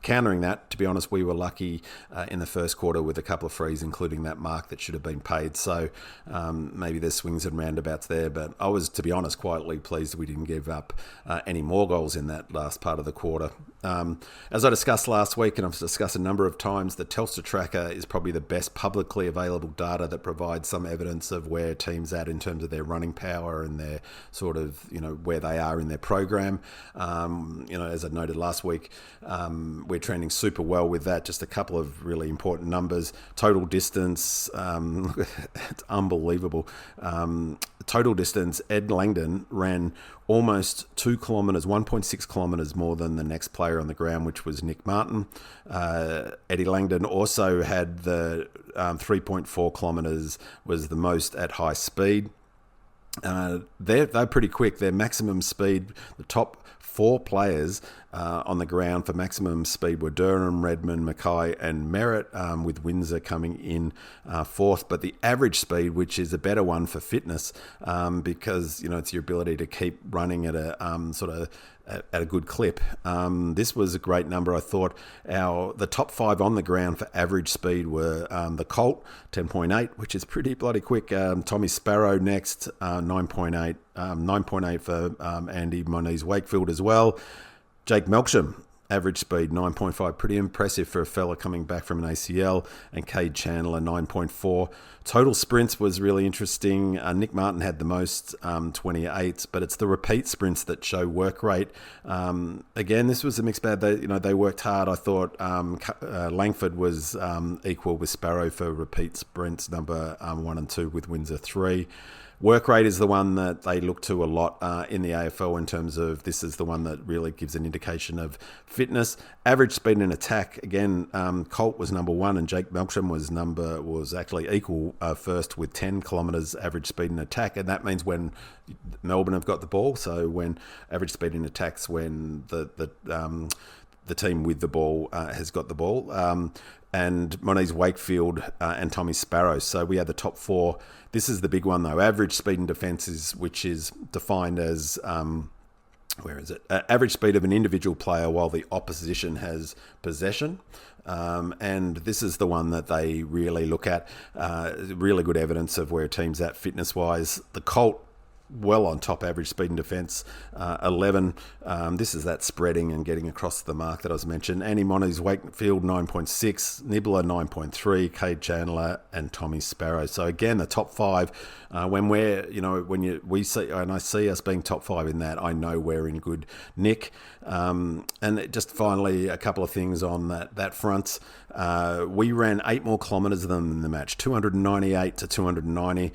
Countering that, to be honest, we were lucky in the first quarter with a couple of frees, including that mark that should have been paid. So maybe there's swings and roundabouts there, but I was, to be honest, quietly pleased we didn't give up any more goals in that last part of the quarter. As I discussed last week, and I've discussed a number of times, the Telstra tracker is probably the best publicly available data that provides some evidence of where teams at in terms of their running power and their sort of, where they are in their program. As I noted last week, we're trending super well with that. Just a couple of really important numbers. Total distance, it's unbelievable. Total distance, Ed Langdon ran almost 2 kilometres, 1.6 kilometres more than the next player on the ground, which was Nick Martin. Eddie Langdon also had the 3.4 kilometres, was the most at high speed. They're pretty quick. Their maximum speed, the top 4 players on the ground for maximum speed were Durham, Redmond, Mackay and Merritt, with Windsor coming in 4th. But the average speed, which is a better one for fitness, because it's your ability to keep running at a at a good clip. This was a great number. I thought the top 5 on the ground for average speed were the Colt, 10.8, which is pretty bloody quick. Tommy Sparrow next, 9.8. 9.8 for Andy Moniz Wakefield as well. Jake Melksham, average speed 9.5, pretty impressive for a fella coming back from an ACL. And Cade Chandler 9.4. Total sprints was really interesting. Nick Martin had the most, 28, but it's the repeat sprints that show work rate. Again, this was a mixed bag. They worked hard. I thought Langford was equal with Sparrow for repeat sprints, number 1 and 2 with Windsor 3. Work rate is the one that they look to a lot in the AFL in terms of this is the one that really gives an indication of fitness. Average speed in attack, again, Colt was number 1 and Jake Melksham was actually equal first with 10 kilometres average speed in attack. And that means when Melbourne have got the ball, so when average speed in attack's when the team with the ball has got the ball. And Moniz Wakefield and Tommy Sparrow. So we had the top 4. This is the big one, though. Average speed in defence, which is defined as, average speed of an individual player while the opposition has possession. And this is the one that they really look at. Really good evidence of where a team's at fitness-wise. The Colt, well on top average speed in defence, 11. This is that spreading and getting across the mark that I was mentioned. Andy Moniz Wakefield 9.6, Nibbler 9.3, Cade Chandler and Tommy Sparrow. So again, the top 5. We see us being top 5 in that, I know we're in good nick. And just finally, a couple of things on that front. We ran 8 more kilometres than them in the match, 298 to 290,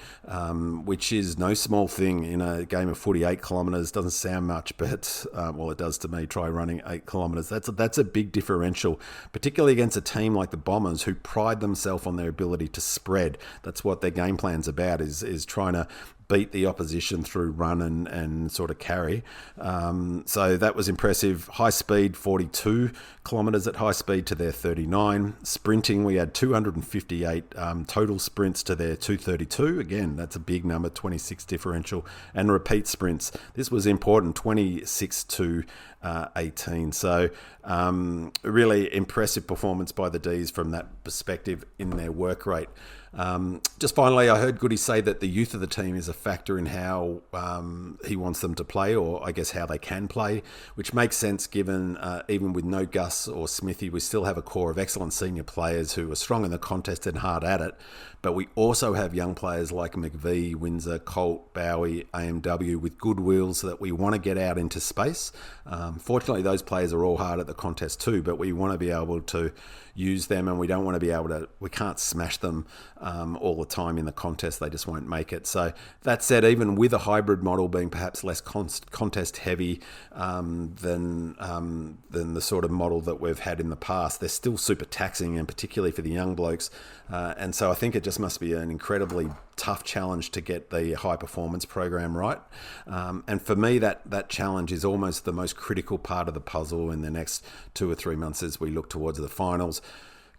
which is no small thing in a game of 48 kilometres. Doesn't sound much, but it does to me. Try running 8 kilometres. That's a big differential, particularly against a team like the Bombers, who pride themselves on their ability to spread. That's what their game plan's about, is trying to beat the opposition through run and sort of carry. So that was impressive. High speed, 42 kilometres at high speed to their 39. Sprinting, we had 258 total sprints to their 232. Again, that's a big number, 26 differential. And repeat sprints, this was important, 26 to 18. So really impressive performance by the Ds from that perspective in their work rate. Just finally, I heard Goody say that the youth of the team is a factor in how he wants them to play, or I guess how they can play, which makes sense given even with no Gus or Smithy, we still have a core of excellent senior players who are strong in the contest and hard at it. But we also have young players like McVie, Windsor, Colt, Bowie, AMW with good wheels that we want to get out into space. Fortunately, those players are all hard at the contest too, but we want to be able to use them, and we don't want to be able to, we can't smash them all the time in the contest. They just won't make it. So that said, even with a hybrid model being perhaps less contest heavy than the sort of model that we've had in the past, they're still super taxing, and particularly for the young blokes. And so I think it just must be an incredibly tough challenge to get the high performance program right. And for me, that challenge is almost the most critical part of the puzzle in the next 2 or 3 months as we look towards the finals.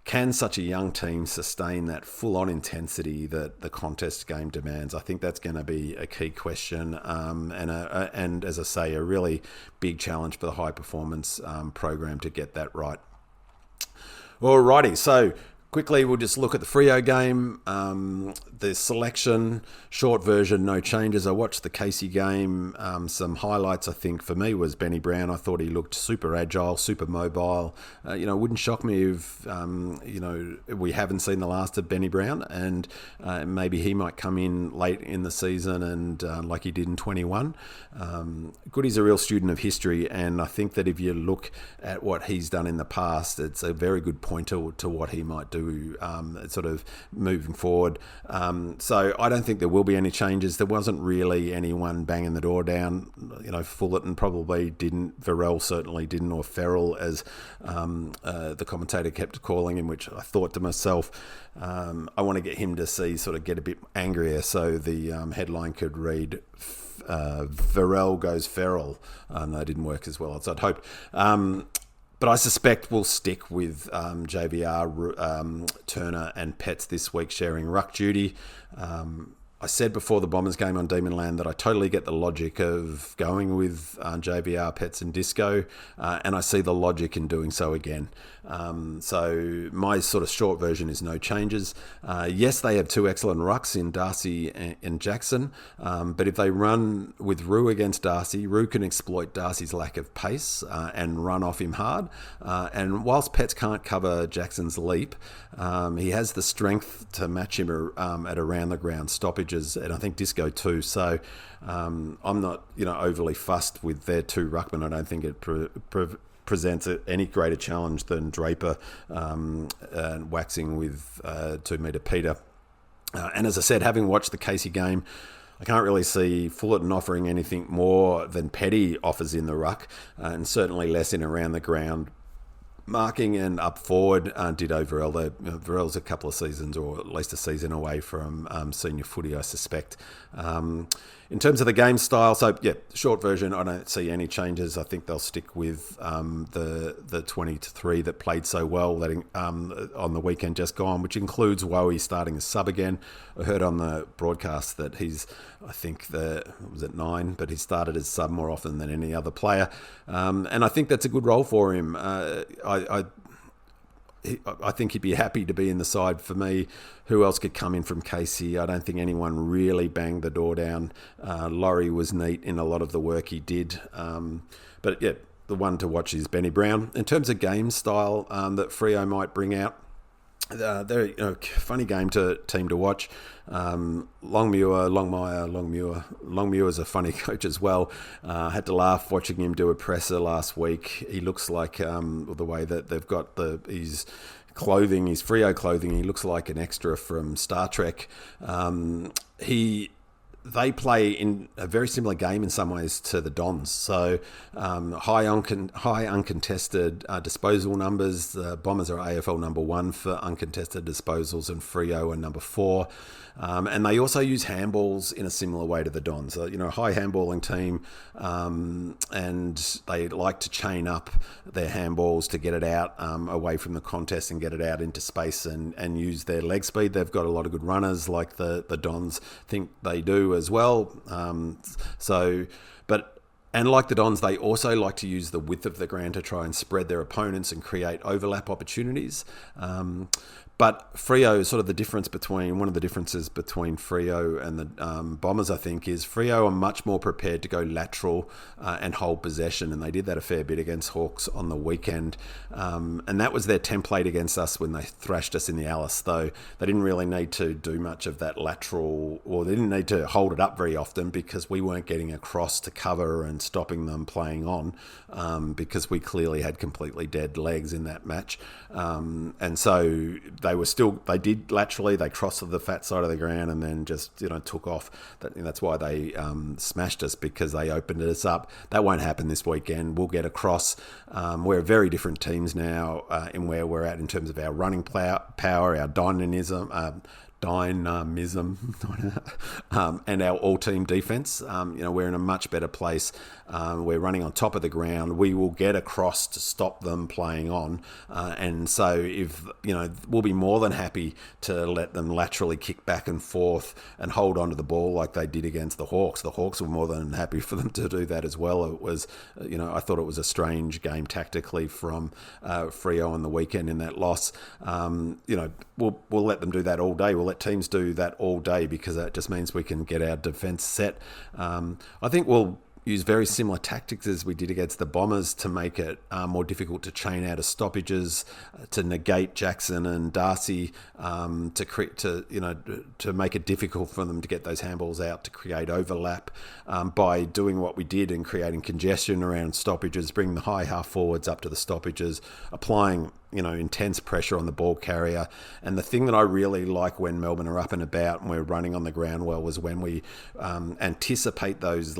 Can such a young team sustain that full-on intensity that the contest game demands? I think that's going to be a key question, and as I say, a really big challenge for the high performance program to get that right. Alrighty, so quickly, we'll just look at the Freo game. The selection, short version, no changes. I watched the Casey game. Some highlights, I think, for me was Benny Brown. I thought he looked super agile, super mobile. It wouldn't shock me if, we haven't seen the last of Benny Brown, and maybe he might come in late in the season and like he did in 21. Goody's a real student of history, and I think that if you look at what he's done in the past, it's a very good pointer to what he might do sort of moving forward. So I don't think there will be any changes. There wasn't really anyone banging the door down. Fullerton probably didn't. Varel certainly didn't, or Ferrell, as the commentator kept calling him, which I thought to myself, I want to get him to get a bit angrier, so the headline could read, Varel goes feral. No, it didn't work as well as I'd hoped. But I suspect we'll stick with JVR, Turner and Pets this week sharing ruck duty. I said before the Bombers game on Demonland that I totally get the logic of going with 𝗟𝗶𝘀𝘁𝗃 and Disco, and I see the logic in doing so again. So my sort of short version is no changes. Yes, they have two excellent rucks in 𝗟𝗶𝘀𝗀 and Jackson, but if they run with Ru against 𝗟𝗶𝘀𝗀, Ru can exploit 𝗟𝗶𝘀𝗀's lack of pace and run off him hard. And whilst Pets can't cover Jackson's leap, he has the strength to match him at around the ground stoppages, and I think Disco too. So I'm not overly fussed with their two ruckmen. I don't think it presents any greater challenge than Draper waxing with 2 metre Peter. And as I said, having watched the Casey game, I can't really see Fullerton offering anything more than Petty offers in the ruck, and certainly less in around the ground marking and up forward. Ditto Varel. Varel's a couple of seasons, or at least a season away from senior footy, I suspect. In terms of the game style, so yeah, short version, I don't see any changes. I think they'll stick with the 20-3 that played so well on the weekend just gone, which includes 𝗟𝗶𝘀𝘁𝗃 starting as sub again. I heard on the broadcast that he's, I think was at 9, but he started as sub more often than any other player, and I think that's a good role for him. I think he'd be happy to be in the side. For me, who else could come in from Casey? I don't think anyone really banged the door down. Laurie was neat in a lot of the work he did. But yeah, the one to watch is Benny Brown. In terms of game style that Freo might bring out, they're funny team to watch. Longmuir's a funny coach as well. Had to laugh watching him do a presser last week. He looks like the way that they've got his clothing, his Freo clothing, he looks like an extra from Star Trek. They play in a very similar game in some ways to the Dons. So high uncontested disposal numbers. The Bombers are AFL number 1 for uncontested disposals, and Freo are number 4. And they also use handballs in a similar way to the Dons. High handballing team, and they like to chain up their handballs to get it out away from the contest and get it out into space and use their leg speed. They've got a lot of good runners, like the Dons think they do as well. And like the Dons, they also like to use the width of the ground to try and spread their opponents and create overlap opportunities. But Freo, sort of one of the differences between Freo and the Bombers, I think, is Freo are much more prepared to go lateral and hold possession, and they did that a fair bit against Hawks on the weekend. And that was their template against us when they thrashed us in the Alice, though they didn't really need to do much of that lateral, or they didn't need to hold it up very often because we weren't getting across to cover and stopping them playing on, because we clearly had completely dead legs in that match. And so they did laterally, they crossed to the fat side of the ground and then just, took off. That's why they smashed us, because they opened us up. That won't happen this weekend. We'll get across. We're very different teams now in where we're at in terms of our running power, our dynamism, and our all-team defence. We're in a much better place. We're running on top of the ground. We will get across to stop them playing on. And so we'll be more than happy to let them laterally kick back and forth and hold onto the ball like they did against the Hawks. The Hawks were more than happy for them to do that as well. It was, I thought it was a strange game tactically from Freo on the weekend in that loss. We'll let them do that all day. We'll let teams do that all day, because that just means we can get our defence set. I think we'll use very similar tactics as we did against the Bombers to make it more difficult to chain out of stoppages, to negate Jackson and 𝗟𝗏𝘀𝗀𝗃, to make it difficult for them to get those handballs out, to create overlap by doing what we did and creating congestion around stoppages, bringing the high half forwards up to the stoppages, applying intense pressure on the ball carrier. And the thing that I really like when Melbourne are up and about and we're running on the ground well was when we anticipate those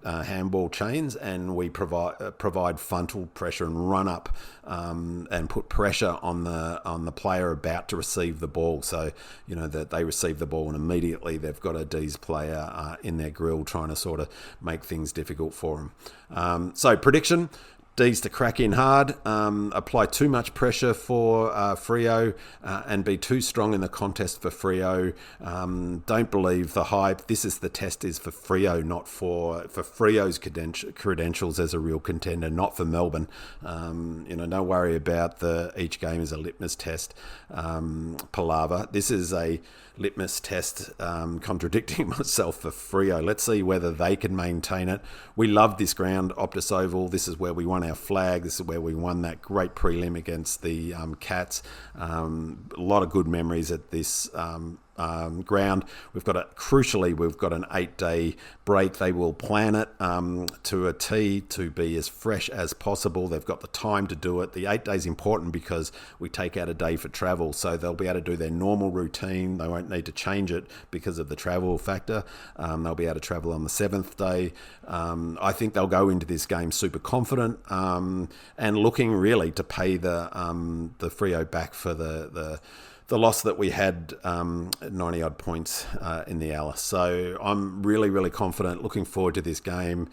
handball chains and we provide frontal pressure and run up and put pressure on the player about to receive the ball, so that they receive the ball and immediately they've got a D's player in their grill trying to sort of make things difficult for them. So prediction: D's to crack in hard, apply too much pressure for Freo, and be too strong in the contest for Freo. Don't believe the hype. The test is for Freo, not for Freo's credentials as a real contender, not for Melbourne. Don't worry about each game is a litmus test palaver. This is a litmus test, contradicting myself, for Freo. Let's see whether they can maintain it. We love this ground, Optus Oval. This is where we won our flag. This is where we won that great prelim against the Cats. A lot of good memories at this ground. We've got an 8-day break. They will plan it to a T to be as fresh as possible. They've got the time to do it. The 8 days important because we take out a day for travel, so they'll be able to do their normal routine. They won't need to change it because of the travel factor. They'll be able to travel on the 7th day. I think they'll go into this game super confident and looking really to pay the Freo back for the loss that we had, 90-odd points in the 𝗟𝗯. So I'm really, really confident, looking forward to this game.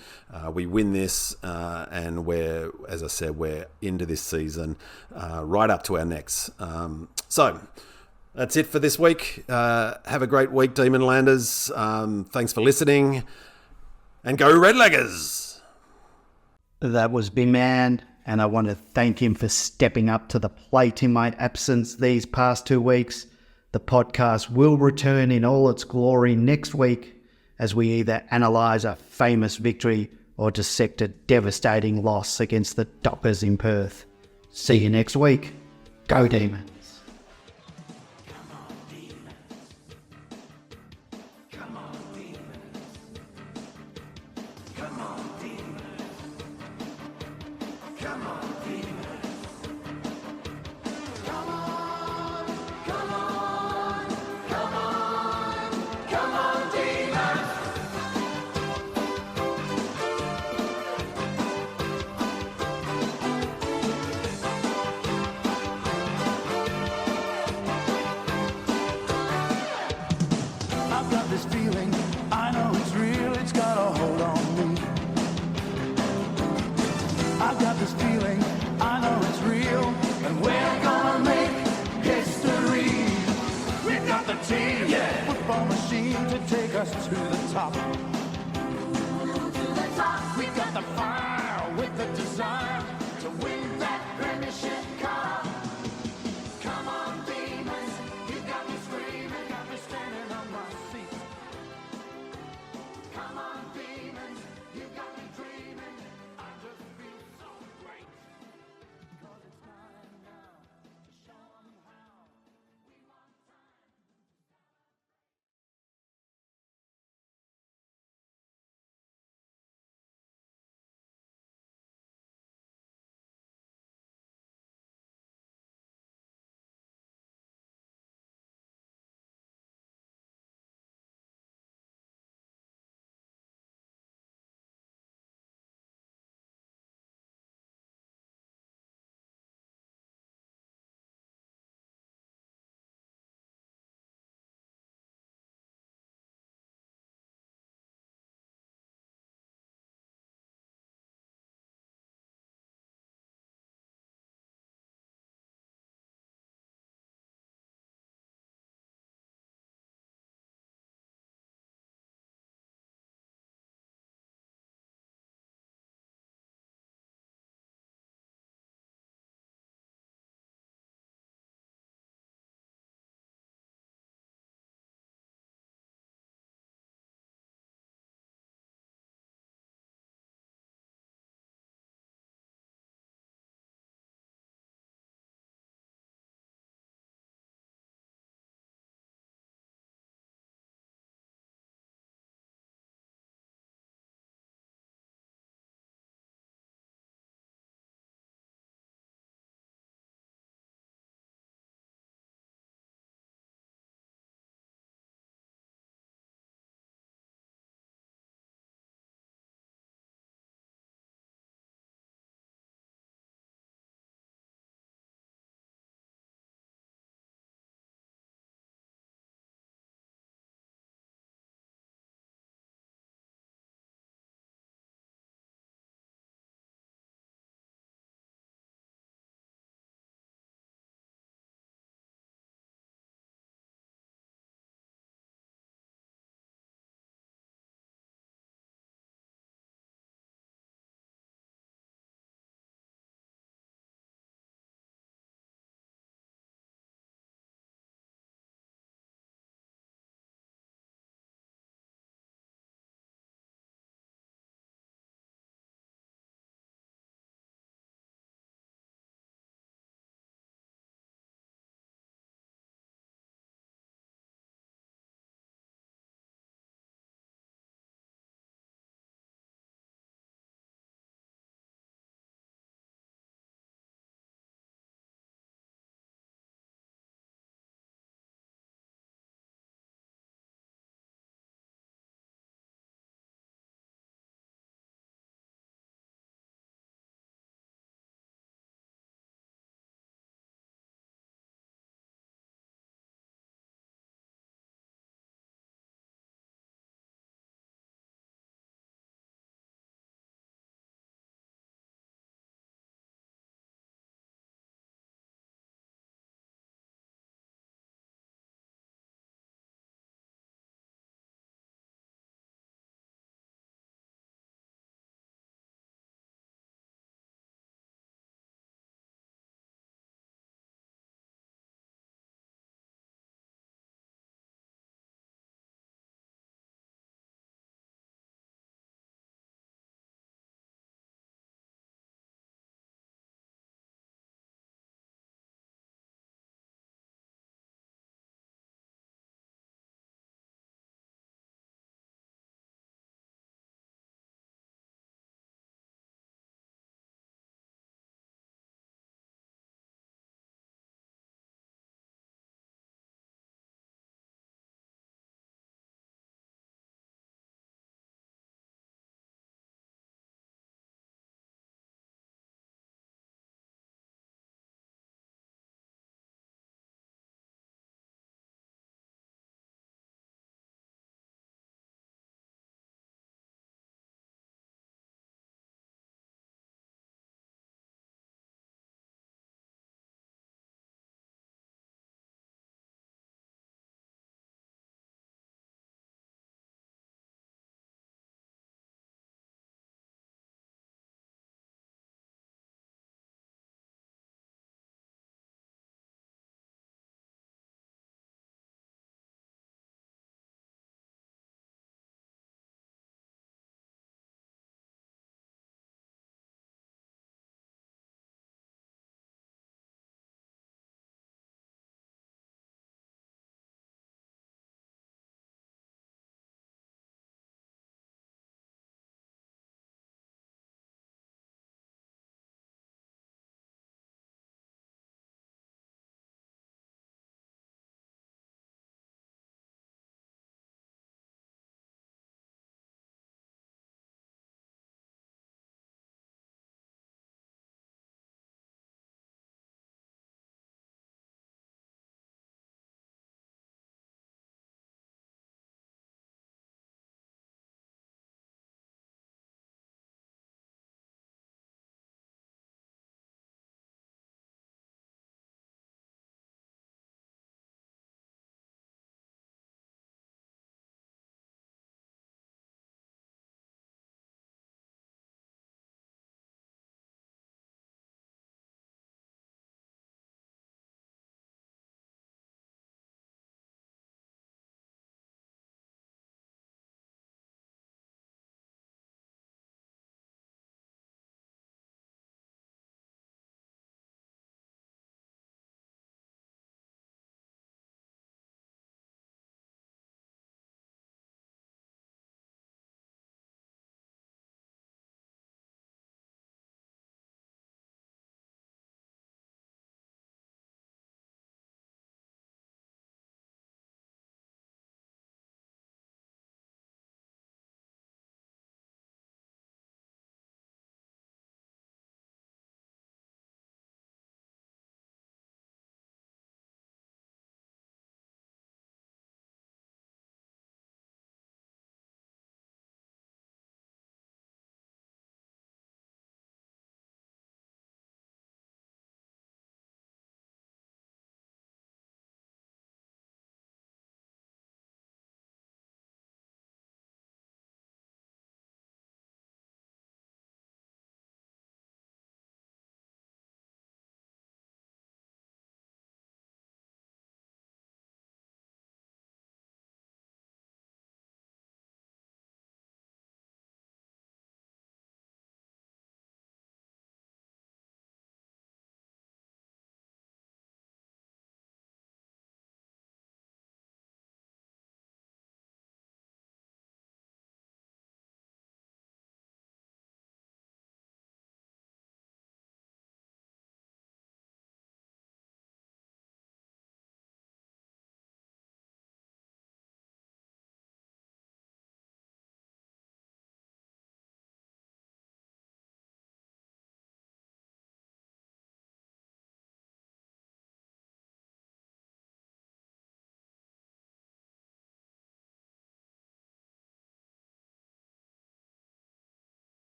We win this, and as I said, we're into this season, right up to our necks. So that's it for this week. Have a great week, Demonlanders. Thanks for listening, and go Redleggers! That was Binman, and I want to thank him for stepping up to the plate in my absence these past 2 weeks. The podcast will return in all its glory next week as we either analyse a famous victory or dissect a devastating loss against the Dockers in Perth. See you next week. Go Demons! I've got this feeling, I know it's real, it's got a hold on me. I've got this feeling, I know it's real, and we're gonna make history. We've got the team, yeah, football machine to take us to the top. We've got the fire with the desire to win that Premiership Cup.